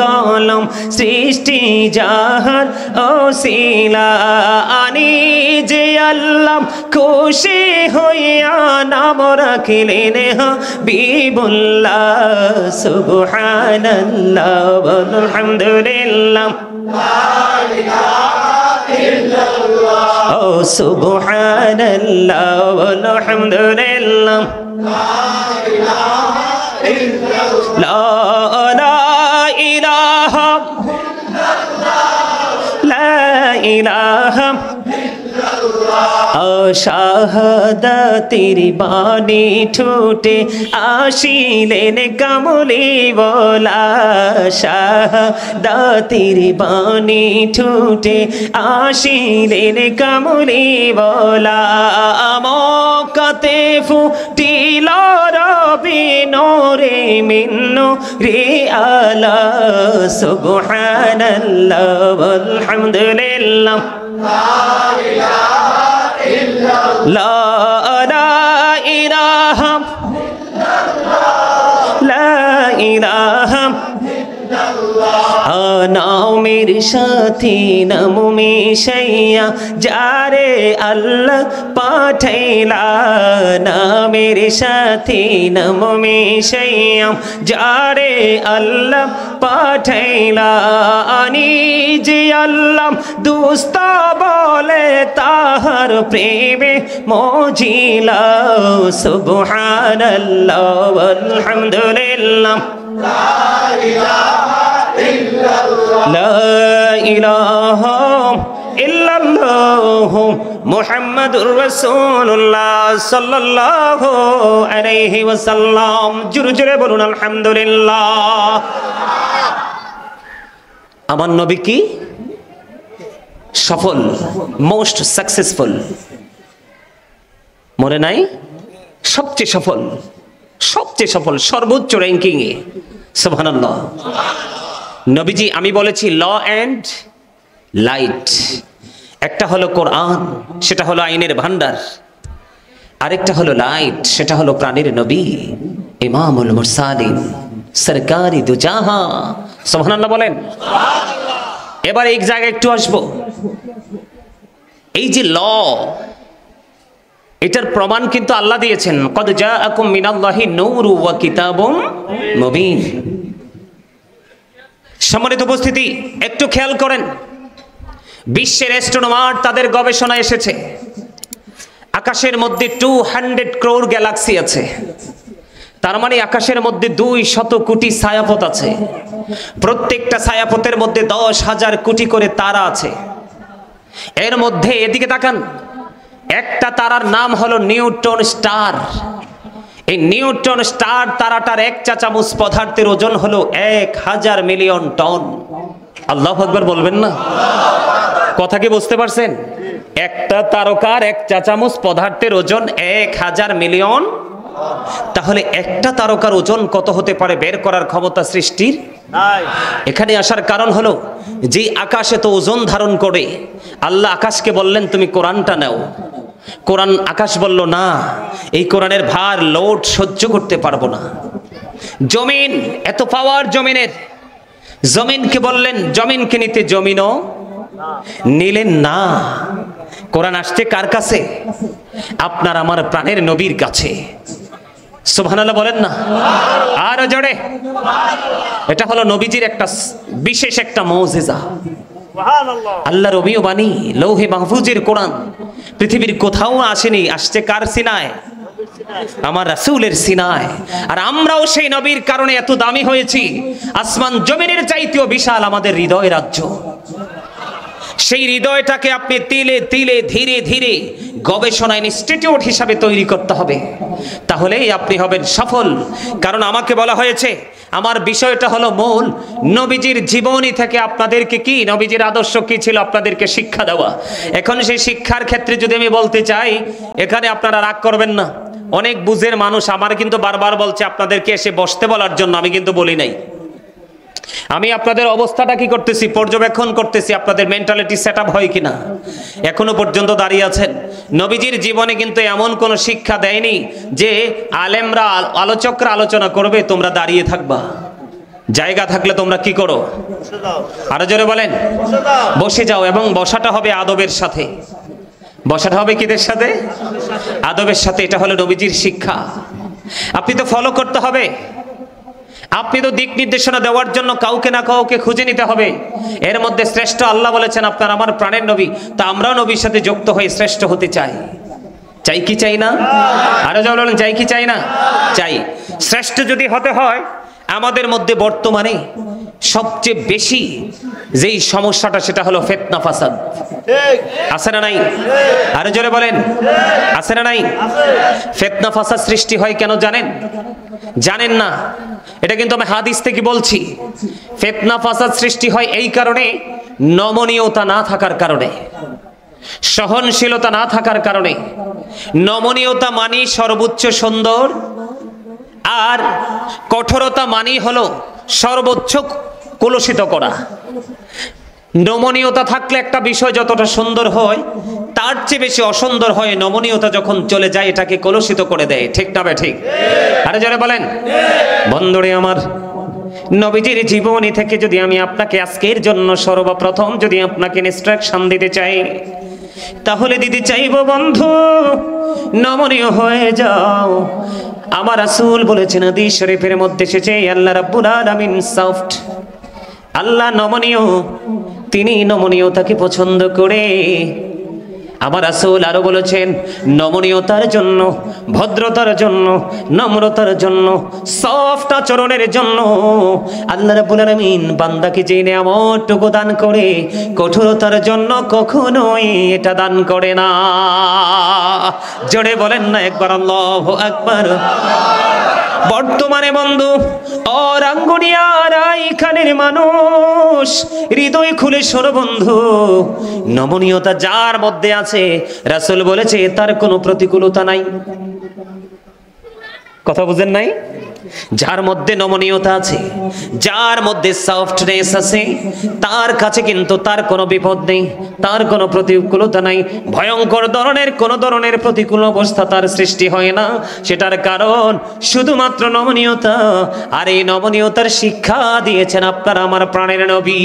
কলম সৃষ্টি যাহার ওসিলা। আনি যে আল্লাহ খুশি হইয়া নাম রাখিলেন হাবিবুল্লাহ। সুবহানাল্লাহ আলহামদুলিল্লাহ ও সুবহানাল্লাহ আলহামদুলিল্লাহ লা ইলাহা লা ইলাহা শাহাদাতের বাণী ঠোঁটে আসিলেন কামলি বলা। শাহাদাতের বাণী ঠোঁটে আসিলেন কামলি বলা। মক্কাতে ফুটিল রবি নূরে মিন নূরি আলা। সুবহানাল্লাহ আলহামদুলিল্লাহ লা ইলাহা লা ইলাহা নামের সাথে নাম মিশাইয়া যারে আল্লাহ পাঠাইলা। নামের সাথে নাম মিশাইয়া যারে আল্লাহ পাঠাইলা। আনি যে আল্লাহ দুস্ত বলে তাহার প্রেমে মজিলা। সুবহানাল্লাহ আলহামদুলিল্লাহ লা ইলাহা ইল্লাল্লাহ ইল্লাল্লাহু মুহাম্মাদুর রাসূলুল্লাহ সাল্লাল্লাহু আলাইহি ওয়াসাল্লাম। জোরে জোরে বলুন আলহামদুলিল্লাহ। আমার নবী কি সফল, মোস্ট সাকসেসফুল, মনে নাই? সবচেয়ে সফল, সবচেয়ে সফল, সর্বোচ্চ র্যাঙ্কিং এ। সুবহানাল্লাহ। নবীজি, আমি বলেছি ল অ্যান্ড লাইট। একটা হলো কোরআন, সেটা হলো আইনের ভান্ডার। আরেকটা হলো লাইট, সেটা হলো প্রাণীর নবী, ইমামুল মুরসালিন, সরকারি দুজাহা। সুবহানাল্লাহ বলেন। এবার এক জায়গায় একটু আসবো। এই যে ল, এটার প্রমাণ কিন্তু আল্লাহ দিয়েছেন, কদ জাআকুম মিনাল্লাহি নূরু ওয়া কিতাবুম মুবিন। সম্মানিত উপস্থিতি, একটু খেয়াল করেন, বিশ্বের অ্যাস্ট্রোনমার তাদের গবেষণা এসেছে আকাশের মধ্যে 200 crore গ্যালাক্সি আছে। তার মানে আকাশের মধ্যে 200 কোটি ছায়াপথ আছে। প্রত্যেকটা ছায়াপথের মধ্যে 10,000 কোটি করে তারা আছে। এর মধ্যে এদিকে তাকান, একটা তারার নাম হলো নিউট্রন স্টার। এই নিউট্রন স্টার তারাটার 1 চা চামচ পদার্থের ওজন হলো 1000 মিলিয়ন টন। আল্লাহু আকবার বলবেন না? কথা কি বুঝতে পারছেন? একটা তারকার 1 চা চামচ পদার্থের ওজন 1000 মিলিয়ন। তাহলে একটা তারকার ওজন কত হতে পারে বের করার ক্ষমতা সৃষ্টির নাই। এখানে আসার কারণ হলো যে আকাশে তো ওজন ধারণ করে, আল্লাহ আকাশকে বললেন তুমি কোরআনটা নাও। কোরআন, আকাশ বলল না, এই কোরআনের ভার লোড সহ্য করতে পারবো না। জমিন, এত পাওয়ার জমিনের, জমিনকে বললেন জমিনকে নিতে, জমিনও নিলেন না। কোরআন আসছে কার কাছে? আপনার আমার প্রাণের নবীর কাছে। সুবহানাল্লাহ বলেন না? আরো জোরে। এটা হলো নবীজির একটা বিশেষ একটা মুজিজা। আল্লাহর রবিও বাণী, লৌহে মাহফুজের কোরআন পৃথিবীর কোথাও আসেনি, আসছে কার সিনায়? আমার রাসূলের সিনায়। আর আমরাও সেই নবীর কারণে এত দামি হয়েছি। আসমান জমিনের চাইতেও বিশাল আমাদের হৃদয় রাজ্য। সেই হৃদয়টাকে আপনি তিলে তিলে ধীরে ধীরে গবেষণা ইনস্টিটিউট হিসাবে তৈরি করতে হবে, তাহলেই আপনি হবেন সফল। কারণ আমাকে বলা হয়েছে, আমার বিষয়টা হলো মূল নবীজির জীবনী থেকে আপনাদেরকে কি, নবীজির আদর্শ কি ছিল আপনাদেরকে শিক্ষা দেওয়া। এখন সেই শিক্ষার ক্ষেত্রে যদি আমি বলতে চাই, এখানে আপনারা রাগ করবেন না, অনেক বুঝের মানুষ আমার কিন্তু বারবার বলছে আপনাদেরকে এসে বসতে বলার জন্য, আমি কিন্তু বলি নাই। আমি আপনাদের অবস্থাটা কি করতেছি, পর্যবেক্ষণ করতেছি, আপনাদের মেন্টালিটি সেটআপ হয় কিনা। এখনো পর্যন্ত দাঁড়িয়ে আছেন। নবীজির জীবনে কিন্তু এমন কোন শিক্ষা দেয়নি যে আলেমরা, আলোচকরা আলোচনা করবে, তোমরা দাঁড়িয়ে থাকবা। জায়গা থাকলে তোমরা কি করো? আরো জোরে বলেন। বসে যাও। এবং বসাটা হবে আদবের সাথে। বসাটা হবে কিদের সাথে? আদবের সাথে। এটা হলো নবীজির শিক্ষা। আপনি তো ফলো করতে হবে। আপনি তো দিক নির্দেশনা দেওয়ার জন্য কাউকে না কাউকে খুঁজে নিতে হবে। এর মধ্যে শ্রেষ্ঠ আল্লাহ বলেছেন আপনার আমার প্রাণের নবী। তা আমরাও নবীর সাথে যুক্ত হয়ে শ্রেষ্ঠ হতে চাই। চাই কি চাই না? আরো যাও বলেন, চাই কি চাই না? চাই। শ্রেষ্ঠ যদি হতে হয়, আমাদের মধ্যে বর্তমানে সবচেয়ে বেশি যেই সমস্যাটা, সেটা হলো ফিতনা ফাসাদ। আছে না নাই? আরো জোরে বলেন, আছে না নাই? ফিতনা ফাসাদ সৃষ্টি হয় কেন জানেন? জানেন না? এটা কিন্তু আমি হাদিস থেকে বলছি। ফিতনা ফাসাদ সৃষ্টি হয় এই কারণে, নমনীয়তা না থাকার কারণে, সহনশীলতা না থাকার কারণে। নমনীয়তা মানি সর্বোচ্চ সুন্দর, আর কঠোরতা মানি হলো সর্বোচ্চ কলুষিত করা। নমনীয়তা থাকলে একটা বিষয় যতটা সুন্দর হয়, তার চেয়ে বেশি অসুন্দর হয় নমনীয়তা যখন চলে যায়, এটাকে কলুষিত করে দেয়। ঠিক না বে ঠিক? আরে যারা বলেন। বন্ধুরে আমার, নবীজির জীবনী থেকে যদি আমি আপনাকে আজকের জন্য সর্বপ্রথম যদি আপনাকে ইনস্ট্রাকশন দিতে চাই, তাহলে দিতে চাইব বন্ধু, নমনীয় হয়ে যাও। আমার রাসূল বলেছেন, হাদিস শরীফের মধ্যে এসেছে, আল্লাহ রাব্বুল আলামিন সফট, আল্লাহ নমনীয়, তিনি নমনীয়তাকে পছন্দ করে। আমার রাসূল আরো বলেছেন নমনীয়তার জন্য, ভদ্রতার জন্য, নম্রতার জন্য, সফট আচরণের জন্য আল্লাহ রাব্বুল আলামিন বান্দাকে যে নিয়ামতটুকু দান করে কঠোরতার জন্য কখনোই এটা দান করে না। জোরে বলেন না একবার আল্লাহু আকবার। বর্তমানে বন্ধু অরাঙ্গুনিয়ার এইখানের মানুষ হৃদয় খুলে শোনো বন্ধু, নমনীয়তা যার মধ্যে আছে রাসূল বলেছে তার কোনো প্রতিকূলতা নাই। কথা বুঝেন নাই? যার মধ্যে নমনীয়তা আছে, যার মধ্যে সফটনেস আছে, তার কাছে কিন্তু তার কোনো বিপদ নেই, তার কোনো প্রতিকূলতা নাই, ভয়ঙ্কর কোনো ধরনের প্রতিকূল অবস্থা তার সৃষ্টি হয় না। সেটার কারণ শুধুমাত্র নমনীয়তা। আর এই নমনীয়তার শিক্ষা দিয়েছেন আপনার আমার প্রাণের নবী।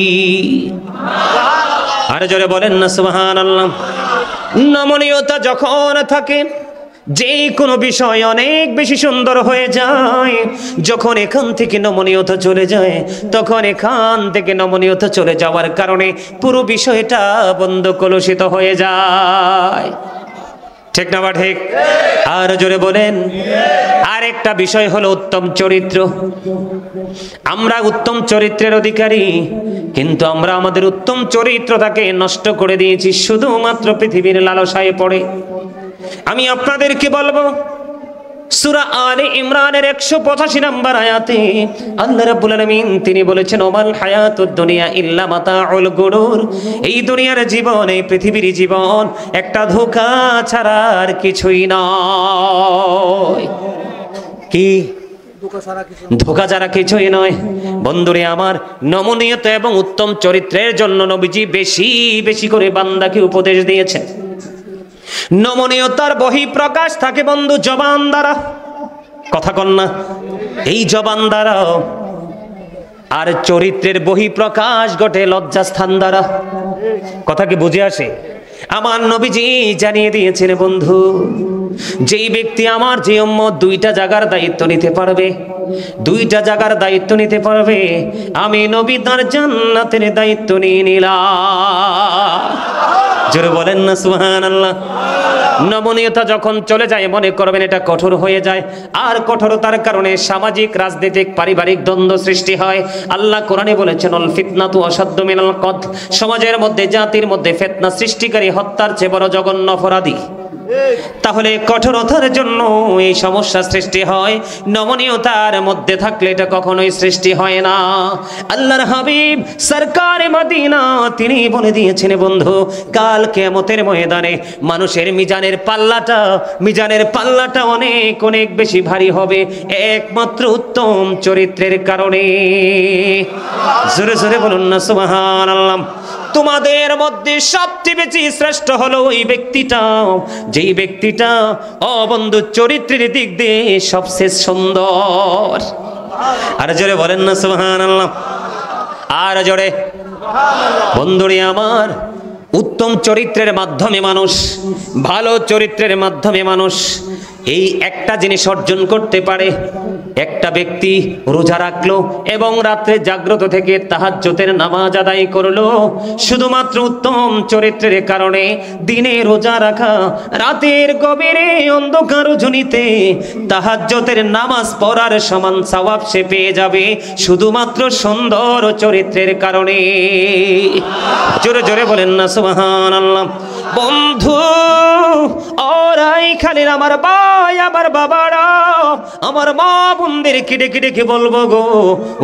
আর জোরে বলেন না সুবহানাল্লাহ। নমনীয়তা যখন থাকে যে কোনো বিষয় অনেক বেশি সুন্দর হয়ে যায়। যখন এখান থেকে নমনীয়তা চলে যায়, তখন এখান থেকে নমনীয়তা চলে যাওয়ার কারণে পুরো বিষয়টা বন্ধ কলুষিত হয়ে যায়। ঠিক না বা ঠিক? আর জোরে বলেন। আর একটা বিষয় হলো উত্তম চরিত্র। আমরা উত্তম চরিত্রের অধিকারী, কিন্তু আমরা আমাদের উত্তম চরিত্রটাকে নষ্ট করে দিয়েছি শুধুমাত্র পৃথিবীর লালসায় পড়ে। আমি আপনাদেরকে বলবো সূরা আলে ইমরানের 185 নম্বর আয়াতে আল্লাহ রাব্বুল আলামিন তিনি বলেছেন ওমাল হায়াতুদ দুনিয়া ইল্লা মাতাউল গুরুর। এই দুনিয়ার জীবন, এই পৃথিবীর জীবন একটা ধোঁকা ছাড়া আর কিছুই নয়। কি ধোঁকা ছাড়া কিছুই নয়। বন্ধুরে আমার, নমনীয়তা এবং উত্তম চরিত্রের জন্য নবীজি বেশি বেশি করে বান্দাকে উপদেশ দিয়েছেন। নমনীয়তার বহিঃপ্রকাশ থাকে বন্ধু জবান দ্বারা। কথা কন না? এই জবান দ্বারা। আর চরিত্রের বহিঃপ্রকাশ ঘটে লজ্জাস্থান দ্বারা। কথা কি বুঝে আসে? আমার নবীজি জানিয়ে দিয়েছেন বন্ধু, যেই ব্যক্তি আমার যে উম্মত দুইটা জায়গার দায়িত্ব নিতে পারবে, দুইটা জায়গার দায়িত্ব নিতে পারবে, আমি নবী তার জান্নাতের দায়িত্ব নিয়ে নিলাম। জোরে বলেন না সুবহানাল্লাহ। নমনীয়তা যখন চলে যায় মনে করবেন এটা কঠোর হয়ে যায়। আর কঠোরতার কারণে সামাজিক, রাজনৈতিক, পারিবারিক দ্বন্দ্ব সৃষ্টি হয়। আল্লাহ কোরআনে বলেছেন আল ফিতনাতু আশাদ্দু মিনাল কতল। সমাজের মধ্যে, জাতির মধ্যে ফিতনা সৃষ্টিকারী হত্যার চেয়ে বড় জঘন্য অপরাধী। তাহলে কঠোরতার জন্য এই সমস্যা সৃষ্টি হয়, নমনীয়তার মধ্যে থাকলে এটা কখনোই সৃষ্টি হয় না। আল্লাহর হাবিব সরকারে মদিনা তিনি বলে দিয়েছেন বন্ধু, কাল কিয়ামতের ময়দানে মানুষের মিজানের পাল্লাটা অনেক অনেক বেশি ভারী হবে একমাত্র উত্তম চরিত্রের কারণে। জোরে জোরে বলুন না সুবহানাল্লাহ। তোমাদের মধ্যে সবচেয়ে বেশি শ্রেষ্ঠ হলো ওই ব্যক্তিটা যেই ব্যক্তিটা বন্ধু চরিত্রের দিক দিয়ে সবচেয়ে সুন্দর। আর জোরে বলেন না সুবহানাল্লাহ। আর জোরে বন্ধুরে আমার, উত্তম চরিত্রের মাধ্যমে মানুষ, ভালো চরিত্রের মাধ্যমে মানুষ এই একটা জিনিস অর্জন করতে পারে। একটা ব্যক্তি রোজা রাখলো এবং রাত্রে জাগ্রত থেকে তাহাজ্জুদের নামাজ আদায় করলো, শুধুমাত্র উত্তম চরিত্রের কারণে। দিনে রোজা রাখা, রাতের গভীরে অন্ধকার রজনীতে তাহাজ্জুদের নামাজ পড়ার সমান সওয়াব সে পেয়ে যাবে শুধুমাত্র সুন্দর চরিত্রের কারণে। জোরে জোরে বলেন না সুবহানাল্লাহ। বন্ধু ওরাই খালি আমার ভাই, আমার বাবারা, আমার মা বোনদেরকে ডেকে ডেকে বলবো গো,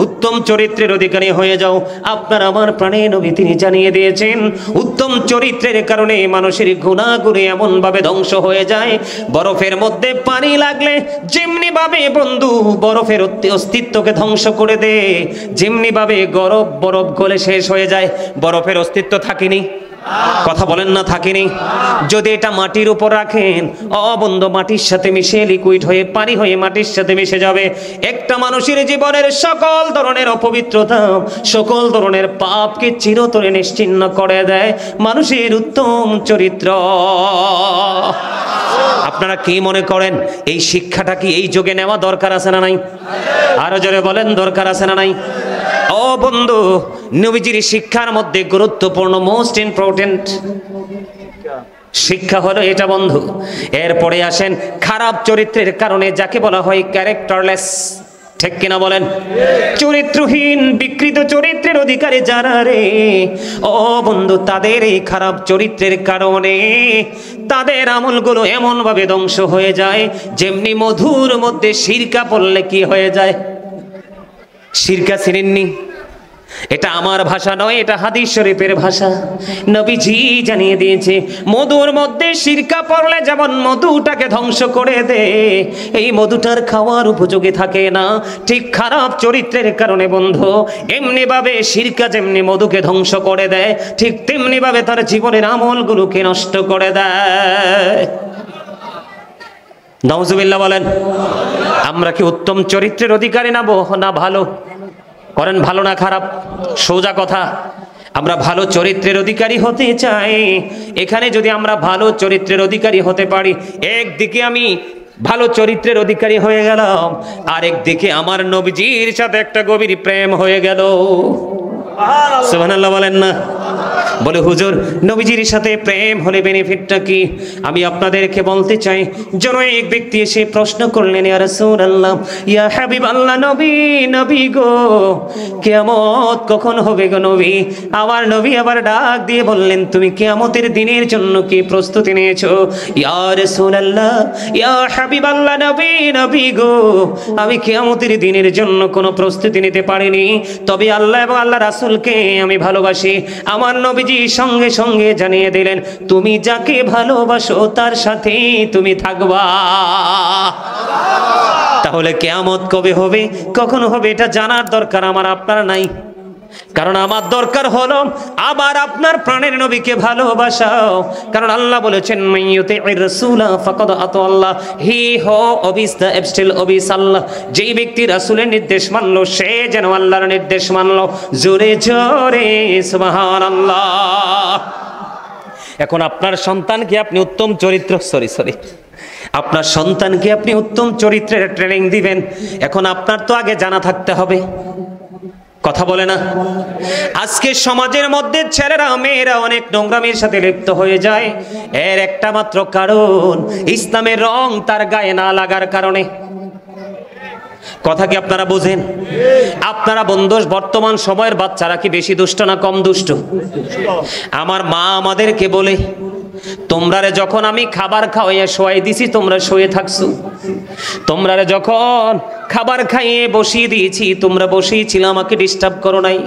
উত্তম চরিত্রের অধিকারী হয়ে যাও। আপনার আমার প্রাণের নবী তিনি জানিয়ে দিয়েছেন, উত্তম চরিত্রের কারণে মানুষের গুনাহগুলি এমন ভাবে ধ্বংস হয়ে যায়, বরফের মধ্যে পানি লাগলে যেমনি ভাবে বন্ধু বরফের অস্তিত্বকে ধ্বংস করে দে, যেমনি ভাবে বরফ গলে শেষ হয়ে যায়, বরফের অস্তিত্ব থাকেনি। কথা বলেন না থাকেনি। যদি এটা মাটির উপর রাখেন বন্ধু মাটির সাথে মিশে লিকুইড হয়ে পানি হয়ে মাটির সাথে মিশে যাবে। একটা মানুষের জীবনের সকল ধরনের অপবিত্রতা, সকল ধরনের পাপকে চিরতরে নিশ্চিহ্ন করে দেয় মানুষের উত্তম চরিত্র। আপনারা কি মনে করেন এই শিক্ষাটা কি এই যুগে নেওয়া দরকার আছে না নাই? আরো জোরে বলেন দরকার আছে না নাই? ও বন্ধু, নবীজির শিক্ষার মধ্যে গুরুত্বপূর্ণ মোস্ট ইম্পর্টেন্ট শিক্ষা হলো এটা বন্ধু। এরপরে আসেন খারাপ চরিত্রের কারণে যাকে বলা হয় ক্যারেক্টারলেস, ঠিক কিনা বলেন? চরিত্রহীন বিকৃত চরিত্রের অধিকারী যারা রে, ও বন্ধু, তাদের এই খারাপ চরিত্রের কারণে তাদের আমলগুলো এমন ভাবে ধ্বংস হয়ে যায়, যেমনি মধুর মধ্যে সিরকা পড়লে কি হয়ে যায়। সিরকা চিনেননি? এটা আমার ভাষা নয়, এটা হাদিস শরীফের ভাষা। নবীজি জানিয়ে দিয়েছে মধুর মধ্যে সিরকা পড়লে যেমন মধুটাকে ধ্বংস করে দেয়, এই মধুটার খাওয়ার উপযোগী থাকে না, ঠিক খারাপ চরিত্রের কারণে বন্ধু এমনি ভাবে সিরকা যেমনি মধুকে ধ্বংস করে দেয়, ঠিক তেমনি ভাবে তার জীবনের আমলগুলোকে নষ্ট করে দেয়। নাউজুবিল্লাহ বলেন। আমরা কি উত্তম চরিত্রের অধিকারী না ভালো? করেন ভালো না খারাপ? সোজা কথা, আমরা ভালো চরিত্রের অধিকারী হতে চাই। এখানে যদি আমরা ভালো চরিত্রের অধিকারী হতে পারি, একদিকে আমি ভালো চরিত্রের অধিকারী হয়ে গেলাম, আরেকদিকে আমার নবীজির সাথে একটা গভীর প্রেম হয়ে গেল। সুবহানাল্লাহ বলেন না? বলে হুজুর নবীজির সাথে প্রেম হলে বেনিফিটটা কি? আমি আপনাদেরকে বলতে চাই, যেন এক ব্যক্তি এসে প্রশ্ন করলেন, ইয়া রাসূলুল্লাহ, ইয়া হাবিবাল্লাহ, নবী গো, কিয়ামত কখন হবে গো নবী? আমার নবী আবার ডাক দিয়ে বললেন, তুমি কিয়ামতের দিনের জন্য কি প্রস্তুতি নিয়েছো? ইয়া রাসূলুল্লাহ, ইয়া হাবিবাল্লাহ, নবী গো, আমি কিয়ামতের দিনের জন্য কোনো প্রস্তুতি নিতে পারিনি, তবে আল্লাহ এবং আল্লাহ রাসূলকে আমি ভালোবাসি। আমার নবীজি সঙ্গে সঙ্গে জানিয়ে দিলেন, তুমি যাকে ভালোবাসো তার সাথেই তুমি থাকবা। তাহলে কিয়ামত কবে হবে, কখন হবে, এটা জানার দরকার আমার আপনার নাই। কারণ আমার দরকার হলো আবার আপনার প্রাণের নবীকে ভালোবাসাও। কারণ আল্লাহ বলেছেন, মাইয়ুতি'ir রাসূলা ফাকাদ আতাআল্লাহ, হি হো ওবিস দ্য এবস্টিল ওবিস আল্লাহ। যেই ব্যক্তি রাসূলের নির্দেশ মানলো সে যেন আল্লাহর নির্দেশ মানলো। জোরে জোরে সুবহানাল্লাহ। এখন আপনার সন্তানকে আপনি উত্তম চরিত্র আপনার সন্তানকে আপনি উত্তম চরিত্রের ট্রেনিং দিবেন, এখন আপনার তো আগে জানা থাকতে হবে। কথা বলে না? আজকে সমাজের মধ্যে ছেলেরা মেয়েরা অনেক নোংরামির সাথে লিপ্ত হয়ে যায়, এর একটা মাত্র কারণ ইসলামের রং তার গায়ে না লাগার কারণে। কথা কি আপনারা বোঝেন? আপনারা বন্ধু, বর্তমান সময়ের বাচ্চারা কি বেশি দুষ্ট না কম দুষ্ট? আমার মা আমাদেরকে বলে, তোমরারে যখন আমি খাবার খাওয়াইয়া শোয়াই দিছি তোমরা শুয়ে থাকছো, তোমরারে যখন খাবার খাইয়ে বসিয়ে দিয়েছি তোমরা বসেই ছিল, আমাকে ডিস্টার্ব করো নাই।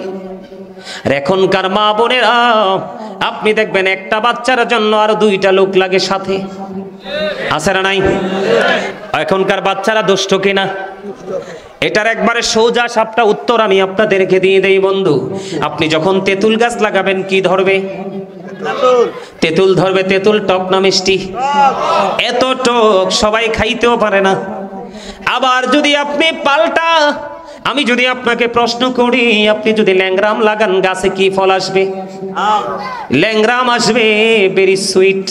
আর এখনকার মা বোনেরা আপনি দেখবেন একটা বাচ্চার জন্য আরো দুইটা লোক লাগে সাথে, আছে না নাই? এখনকার বাচ্চারা দুষ্ট কিনা? এটার একবারে সোজা সাপটা উত্তর আমি আপনাদেরকে দিয়ে দেই বন্ধু। আপনি যখন তেঁতুল গাছ লাগাবেন কি ধরবে? তেঁতুল ধরবে। তেঁতুল টক না মিষ্টি? এত টক সবাই খাইতেও পারে না। আবার যদি আপনি পাল্টা, আমি যদি আপনাকে প্রশ্ন করি, আপনি যদি ল্যাংরাম লাগান গাছে কি ফল আসবে? ল্যাংরাম আসবে, ভেরি সুইট,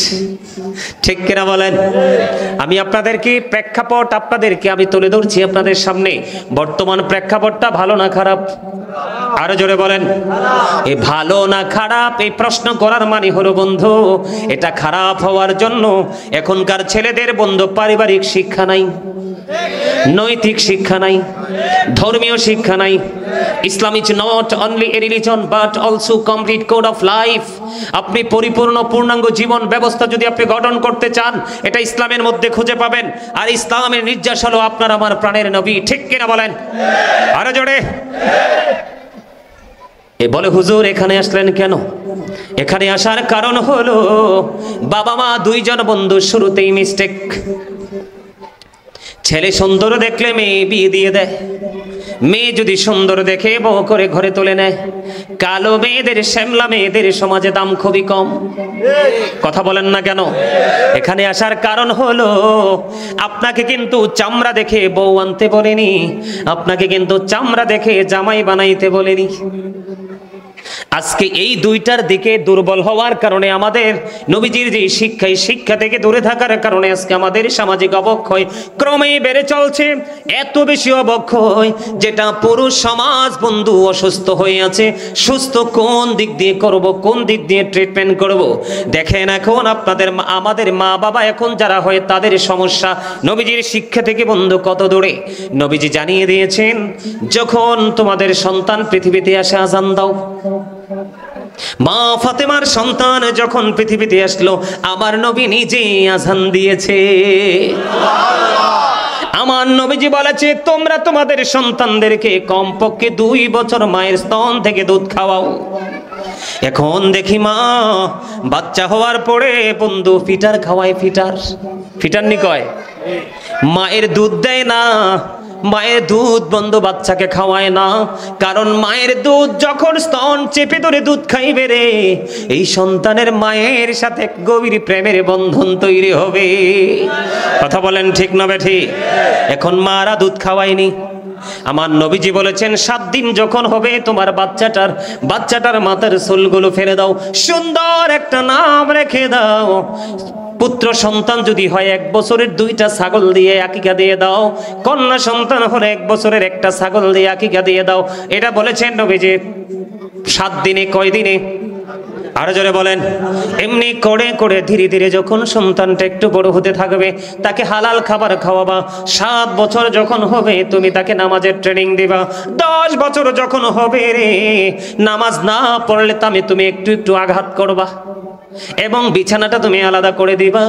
ঠিক কিনা বলেন? আমি আপনাদেরকে প্রেক্ষাপট আপনাদেরকে আমি তুলে ধরছি আপনাদের সামনে। বর্তমান প্রেক্ষাপটটা ভালো না খারাপ? আরো জোরে বলেন। এই ভালো না খারাপ এই প্রশ্ন করার মানে হলো বন্ধু, এটা খারাপ হওয়ার জন্য এখনকার ছেলেদের বন্ধু পারিবারিক শিক্ষা নাই, নৈতিক শিক্ষা নাই, ধর্মীয় শিক্ষা নাই। Islam is not only a religion but also complete code of life. আপনি পরিপূর্ণ পূর্ণাঙ্গ জীবন ব্যবস্থা যদি আপনি গঠন করতে চান, এটা ইসলামের মধ্যে খুঁজে পাবেন। আর ইসলামের নির্যাস হলো আপনার আমার প্রাণের নবী, ঠিক কিনা বলেন? আরো জোরে। এ বলে হুজুর এখানে আসলেন কেন? এখানে আসার কারণ হলো বাবা মা দুইজন বন্ধু শুরুতেই মিস্টেক। ছেলে সুন্দর দেখলে মেয়ে বিয়ে দিয়ে দেয়, মেয়ে যদি সুন্দর দেখে বউ করে ঘরে তুলে নেয়। কালো মেয়েদের, শ্যামলা মেয়েদের সমাজে দাম খুবই কম। কথা বলেন না কেন? এখানে আসার কারণ হলো আপনাকে কিন্তু চামড়া দেখে বউ আনতে বলেনি, আপনাকে কিন্তু চামড়া দেখে জামাই বানাইতে বলেনি। আজকে এই দুইটার দিকে দুর্বল হওয়ার কারণে আমাদের নবীজির যে শিক্ষা, এই শিক্ষা থেকে দূরে থাকার কারণে আজকে আমাদের সামাজিক অবক্ষয় ক্রমেই বেড়ে চলছে। এত বেশি অবক্ষয় যেটা পুরো সমাজ বন্ধু অসুস্থ হয়ে আছে। সুস্থ কোন দিক দিয়ে করব, কোন দিক দিয়ে ট্রিটমেন্ট করব? দেখেন এখন আমাদের মা বাবা এখন যারা হয় তাদের সমস্যা নবীজির শিক্ষা থেকে বন্ধু কত দূরে। নবীজি জানিয়ে দিয়েছেন, যখন তোমাদের সন্তান পৃথিবীতে আসে আজান দাও। মা ফাতেমার সন্তান যখন পৃথিবীতে আসলো, আমার নবী নিজে আজান দিয়েছে। আমার নবীজি বলেছে, তোমরা তোমাদের সন্তানদেরকে কমপক্ষে 2 বছর মায়ের স্তন থেকে দুধ খাওয়াও। এখন দেখি মা বাচ্চা হওয়ার পরে বন্ধু ফিটার খাওয়ায়। ফিটার নি কয়, মায়ের দুধ দেয় না। মায়ের দুধ বন্ধু বাচ্চাকে খাওয়ায় না, কারণ মায়ের দুধ যখন স্তন চেপে ধরে দুধ খাইবে রে, এই সন্তানের মায়ের সাথে গভীর প্রেমের বন্ধন তৈরি হবে। কথা বলেন ঠিক না বেঠিক? এখন মারা দুধ খাওয়ায়নি। আমার নবীজি বলেছেন, 7 দিন যখন হবে তোমার বাচ্চাটার মাথার চুলগুলো ফেলে দাও, সুন্দর একটা নাম রেখে দাও। পুত্র সন্তান যদি হয় 1 বছরের 2টা ছাগল দিয়ে আকিকা দিয়ে দাও। কন্যা সন্তান হলে 1 বছরের 1টা ছাগল দিয়ে আকিকা দিয়ে দাও। এটা বলেছেন নবীজি। 7 দিনে কয় দিনে? আরো জোরে বলেন। এমনি করে করে ধীরে ধীরে যখন সন্তানটা একটু বড় হতে থাকবে, তাকে হালাল খাবার খাওয়াবা। 7 বছর যখন হবে তুমি তাকে নামাজের ট্রেনিং দিবা। 10 বছর যখন হবে রে, নামাজ না পড়লে তুমি একটু একটু আঘাত করবা এবং বিছানাটা তুমি আলাদা করে দিবা।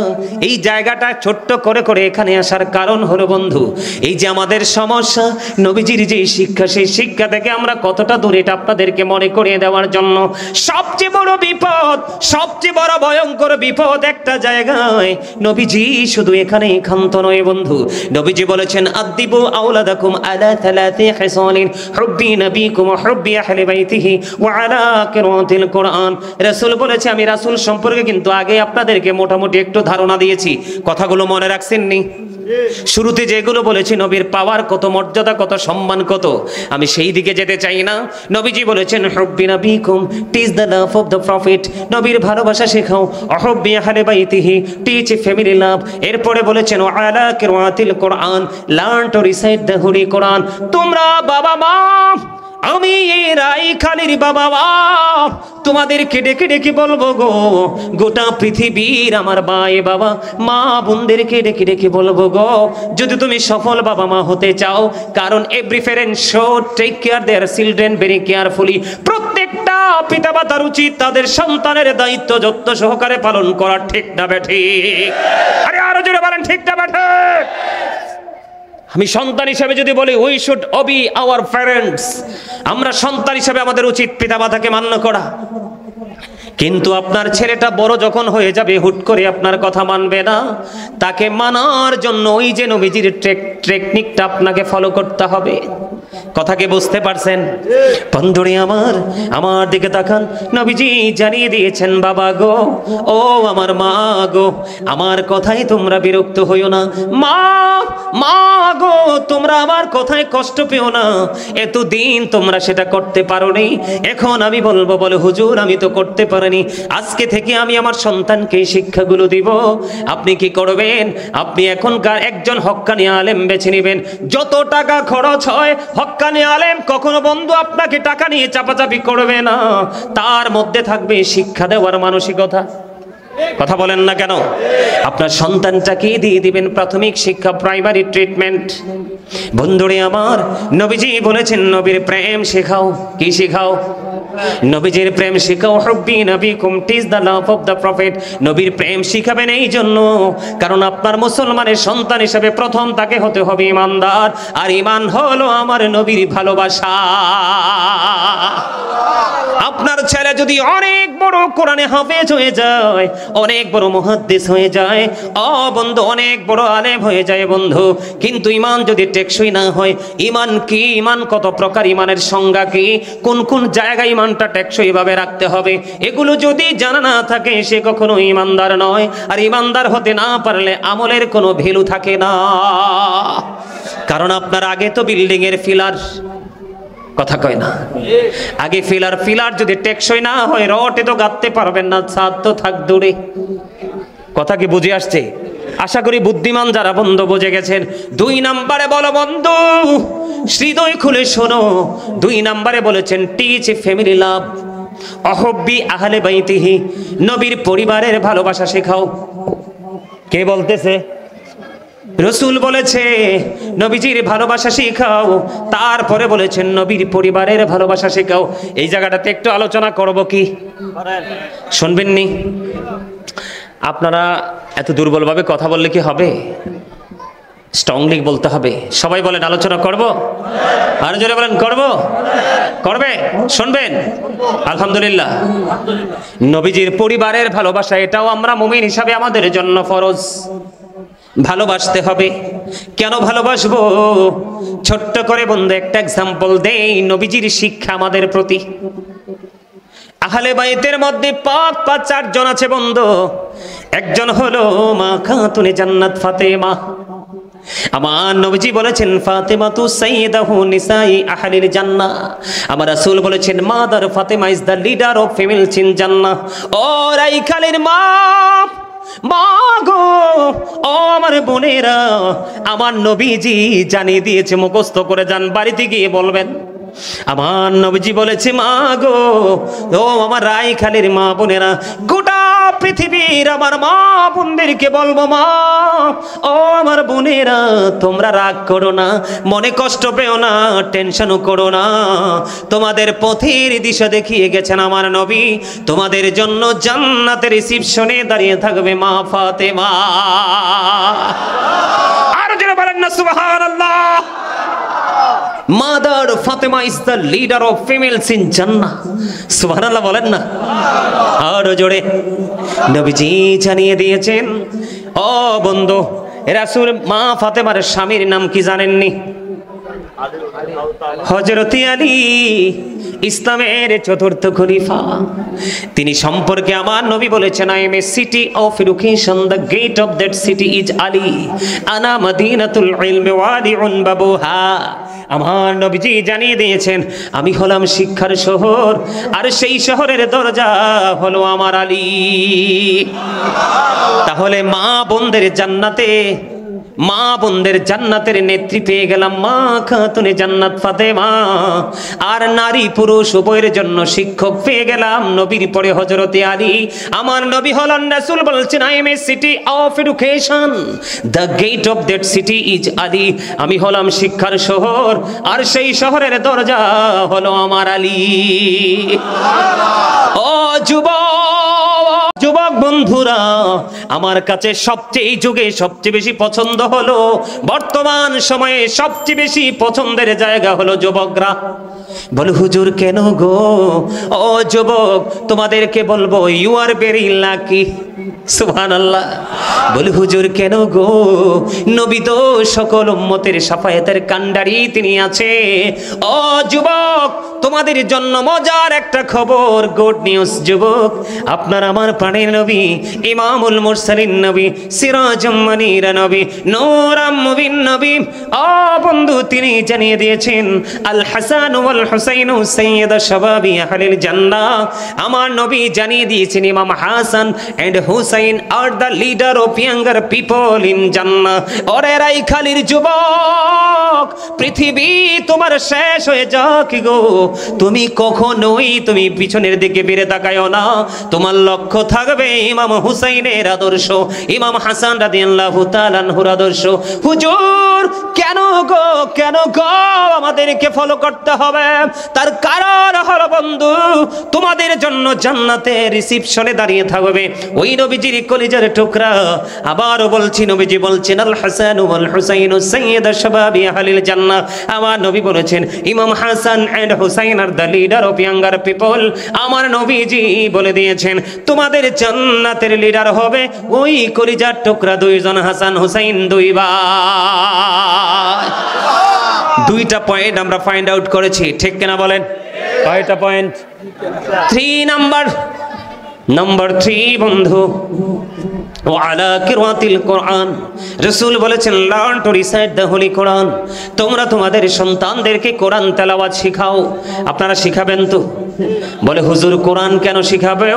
এই জায়গাটা ছোট্ট করে করে এখানে আসার কারণ হলো বন্ধু, এই যে আমাদের সমস্যা, নবীজির যে শিক্ষা, সেই শিক্ষা থেকে আমরা কতটা দূরে, এটা আপনাদেরকে মনে করিয়ে দেওয়ার জন্য। সবচেয়ে বড় বিপদ, সবচেয়ে বড় ভয়ঙ্কর বিপদ একটা জায়গায়, নবীজি শুধু এখানে ক্ষান্ত নয় বন্ধু। নবীজি বলেছেন, আদিবু আওলাদাকুম আলা 3 হিসালিন হুব্বি নবীকুম হুব্বি আহলি বাইতিহি ওয়া আলা কিরাতিল কোরআন। রাসূল বলেছে, আমি রাসূল সম্পর্কে কিন্তু আগে আপনাদেরকে মোটামুটি একটু ধারণা দিয়েছি। কথাগুলো মনে রাখছেননি? শুরুতে যেগুলো বলেছি, নবীর পাওয়ার কত, মর্যাদা কত, সম্মান কত, আমি সেই দিকে যেতে চাই না। নবীজি বলেছেন, হুব্বি নবীকুম, teach the love of the prophet, নবীর ভালোবাসা শেখাও। হুব্বি আহলি বাইতিহি, টিচ ফ্যামিলি লাভ। এরপরে বলেছেন, আলা কিরাতিল কোরআন, learn to recite the holy Quran. তোমরা বাবা মা, আমি এই রাইখালির বাবা মা, তোমাদেরকে ডেকে ডেকে বলবো গো, গোটা পৃথিবীর আমার ভাই বাবা মা বোনদেরকে ডেকে ডেকে বলবো গো, যদি তুমি সফল বাবা মা হতে চাও, কারণ every parent should take care their children very carefully. প্রত্যেকটা পিতামাতার উচিত তাদের সন্তানের দায়িত্ব যত্ন সহকারে পালন করা। ঠিক না বেঠিক? আরে আরো জোরে বলেন, ঠিক না বেঠিক? আমি সন্তান হিসেবে যদি বলি, we should Obi our parents, আমরা সন্তান হিসেবে আমাদের উচিত পিতামাতাকে মান্য করা। কিন্তু আপনার ছেলেটা বড় যখন হয়ে যাবে, হুট করে আপনার কথা মানবে না। তাকে মানার জন্য ওই যে নবীজির টেকনিকটা আপনাকে ফলো করতে হবে। কথা কি বুঝতে পারছেন? বন্ধুরে আমার দিকে তাকান। নবীজি জানিয়ে দিয়েছেন, বাবা গো, ও আমার মা গো, আমার কথাই তোমরা বিরক্ত হইও না। মা গো, তোমরা আমার কথায় কষ্ট পেও না। এতদিন তোমরা সেটা করতে পারোনি, এখন আমি বলবো, বলে হুজুর আমি তো করতে পারিনি, আজকে থেকে আমি আমার সন্তানকে শিক্ষাগুলো দিব। আপনি কি করবেন? আপনি এখনকার একজন হক্কানি আলেম বেছে নেবেন। যত টাকা খরচ হয়, হক্কানি আলেম কখনো বন্ধু আপনাকে টাকা নিয়ে চাপাচাপি করবে না, তার মধ্যে থাকবে শিক্ষা দেওয়ার মানসিকতা। কথা বলেন না কেন? আপনার সন্তানটাকে দিয়ে দিবেন প্রাথমিক শিক্ষা, প্রাইমারি ট্রিটমেন্ট। বন্ধুরে আমার, নবীজি বলেছেন, নবীর প্রেম শেখাও। কি শেখাও? নবীজির প্রেম শেখাও। হুব্বি নবীকুম, teach the love of the prophet. নবীর প্রেম শিখাবেন এই জন্য, কারণ আপনার মুসলমানের সন্তান হিসেবে প্রথম তাকে হতে হবে ইমানদার, আর ইমান হলো আমার নবীর ভালোবাসা। আপনার ছেলে যদি অনেক বড় কোরআনে হাফেজ হয়ে যায়, অনেক বড় মুহাদ্দিস হয়ে যায়, বন্ধু অনেক বড় আলেম হয়ে যায় বন্ধু, কিন্তু ইমান যদি টেকসই না হয়, ইমান কি, ইমান কত প্রকার, ইমানের সংজ্ঞা কি, কোন কোন জায়গায় ইমানটা টেকসই ভাবে রাখতে হবে, এগুলো যদি জানা না থাকে, সে কখনো ইমানদার নয়। আর ইমানদার হতে না পারলে আমলের কোনো ভ্যালু থাকে না। কারণ আপনার আগে তো বিল্ডিং এর ফিলার, কথা কয় না? আগে ফিলার যদি টেকসই না হয় রটে তো গাঁথতে পারবেন না, ছাদ তো থাক দূরে। কথা কি বুঝে আসছে? আশা করি বুদ্ধিমান যারা বন্ধু বুঝে গেছেন। 2 নম্বরে বলো বন্ধু, হৃদয় খুলে শোনো। 2 নম্বরে বলেছেন টিচ ফ্যামিলি লাভ, অহব্বি আহলে বাইতিহি, নবীর পরিবারের ভালোবাসা শেখাও। কে বলতেছে? রসুল বলেছে নবীজির ভালোবাসা শেখাও, তারপরে বলেছেন নবীর পরিবারের ভালোবাসা শেখাও। এই জায়গাটাতে একটু আলোচনা করব কি শুনবেন নি? আপনারা এত দুর্বলভাবে কথা বললে কি হবে? স্ট্রংলি বলতে হবে। সবাই বলেন আলোচনা করব, আর জোরে বলেন করব, করবে, শুনবেন? আলহামদুলিল্লাহ। নবীজির পরিবারের ভালোবাসা, এটাও আমরা মুমিন হিসাবে আমাদের জন্য ফরজ। ভালোবাসতে হবে। কেন ভালোবাসবো? ছোট্ট করে বন্ধু একটা এক্সাম্পল দেই নবীজির শিক্ষা আমাদের প্রতি। আহলে বাইতের মধ্যে পাক 4 জন আছে বন্ধু। একজন হলো মা খাতুনে জান্নাত ফাতেমা। আমার নবীজি বলেছেন ফাতেমা তু সাইয়্যিদাহু নিসাই আহলিল জান্নাহ। আমার রাসূল বলেছেন mother Fatema is the leader of females in জান্নাহ। ও রাইখালের মা, মা গো, ও আমার বোনেরা, আমার নবীজি জানিয়ে দিয়েছে, মুখস্থ করে যান, বাড়িতে গিয়ে বলবেন। আমার নবীজি বলেছে মা গো, ও আমার রাইখালের মা বোনেরা, গোটা পৃথিবীর আমার মা বোনদেরকে বলবো, মা ও আমার বোনেরা, তোমরা রাগ করো না, মনে কষ্ট পেও না, টেনশনও করো না। তোমাদের পথের দিশা দেখিয়ে গেছেন আমার নবী। তোমাদের জন্য জান্নাতের রিসিপশনে দাঁড়িয়ে থাকবে মা ফাতেমা। আর যারা বলেন না সুবহানাল্লাহ। Mother Fatema is the leader of females in জান্নাহ। সুবহানাল্লাহ বলেন না আর জোরে। নবীজি জানিয়ে দিয়েছেন। ও বন্ধু, রাসূল মা ফাতেমার স্বামীর নাম কি জানেননি? হযরত আলী, ইসলামের 4র্থ খলিফা। তিনি সম্পর্কে আমার নবী বলেছেন I am a city of education, the gate of that city is Ali, আনা মদিনাতুল ইলমি ওয়াদিউন বাবুহা। আমার নবীজি জানিয়ে দিয়েছেন আমি হলাম শিক্ষার শহর, আর সেই শহরের দরজা হলো আমার আলী। তাহলে মা বোনদের জান্নাতে, মা বোনদের জান্নাতের নেত্রী পেয়ে গেলাম মা খাতুনে জান্নাত ফাতেমা। আর নারী পুরুষ উভয়ের জন্য শিক্ষক পেয়ে গেলাম নবীর পরে হযরতে আলী। আমার নবী হলেন, রাসূল বলছেন I am a city of education, the gate of that city is Ali. আমি হলাম শিক্ষার শহর, আর সেই শহরের দরজা হলো আমার আলী। ও যুবক বন্ধুরা, আমার কাছে সবচেয়ে এই যুগে সবচেয়ে বেশি পছন্দ হলো, বর্তমান সময়ে সবচেয়ে বেশি পছন্দের জায়গা হলো যুবকরা। বল হুজুর কেন গো? ও যুবক, তোমাদেরকে বলবো ইউ আর ভেরি লাকি। সুবহানাল্লাহ। বল হুজুর কেন গো? নবী তো সকল উম্মতের শাফায়াতের কান্ডারি তিনি আছে। ও যুবক, তোমাদের জন্য মজার একটা খবর, গুড নিউজ যুবক। আপনার আমার প্রাণের নবী, ইমামুল মুরসালিন নবী, সিরাজুম মুনীর নবী, নূরাম মুবিন নবী, ও বন্ধু, তিনি জানিয়ে দিয়েছেন আল হাসান ওয়াল হুসাইন সাইয়্যিদা শাবাবি আহলিল জান্নাহ। আমার নবী জানিয়ে দিয়েছেন Imam Hasan and Husain are the leader of younger people in জান্নাহ। ওরে রাইখালির যুবক, পৃথিবী তোমার শেষ হয়ে যাক গো, তুমি কখনোই তুমি পিছনের দিকে ফিরে তাকায়ও না। তোমার লক্ষ্য থাকবে ইমাম হুসাইনের আদর্শ, ইমাম হাসান রাদিয়াল্লাহু তাআলা আনহুর আদর্শ। হুজুর কেন গো, কেন গো আমাদেরকে ফলো করতে হবে? তার কারণ হলো বন্ধু, তোমাদের জন্য জান্নাতের রিসিপশনে দাঁড়িয়ে থাকবে ওই নবীজির কলিজার টুকরা। আবারও বলছি, নবীজি বলছেন আল হাসান ওয়াল হুসাইন সাইয়্যিদা শাবাবি আহলিল জান্নাহ। আমার নবী বলেছেন Imam Hasan and Husain are the leader of younger people. আমার নবীজি বলে দিয়েছেন তোমাদের জান্নাতের লিডার হবে ওই কলিজার টুকরা 2 জন, হাসান হুসাইন 2 ভাই। 2টা পয়েন্ট আমরা ফাইন্ড আউট করেছি, ঠিক কিনা বলেন? কয়টা পয়েন্ট? 3 নাম্বার 3 বন্ধু, ওয়ালা কিরাতিল কোরআন। রাসূল বলেছেন learn to recite the holy Quran. তোমরা তোমাদের সন্তানদেরকে কোরআন তেলাওয়াত শিখাও। আপনারা শিখাবেন তো? বলে হুজুর কোরআন কেন শিখাবে?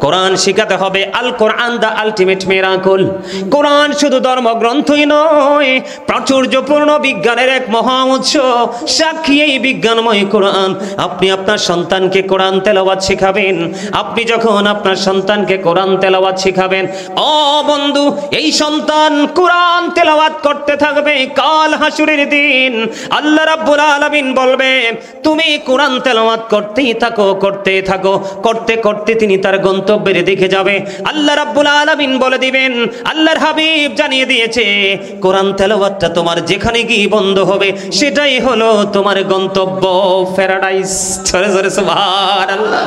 কোরআন শিখাতে হবে। আল কোরআন দা আলটিমেট মিরাকল। কোরআন শুধু ধর্মগ্রন্থই নয়, প্রাচুর্যপূর্ণ বিজ্ঞানের এক মহা উৎস। সাক্ষী এই বিজ্ঞানময় কোরআন। আপনি আপনার সন্তানকে কোরআন তেলাওয়াত শিখাবেন। আপনি যখন আপনার সন্তানকে কোরআন তেলাওয়াত শিখাবেন, ও বন্ধু, এই সন্তান কোরআন তেলাওয়াত করতে থাকবে। কাল হাসুরের দিন আল্লাহ রাব্বুল আলামিন বলবে তুমি কোরআন তেলাওয়াত করতেই থাকো, করতে থাকো। করতে করতে তিনি তার গন্তব্যের দিকে যাবে। আল্লাহ রাব্বুল আলামিন বলে দিবেন, আল্লাহর হাবিব জানিয়ে দিয়েছে কোরআন তেলাওয়াতটা তোমার যেখানে গিয়ে বন্ধ হবে সেটাই হলো তোমার গন্তব্য, প্যারাডাইস। জোরে জোরে সুবহানাল্লাহ।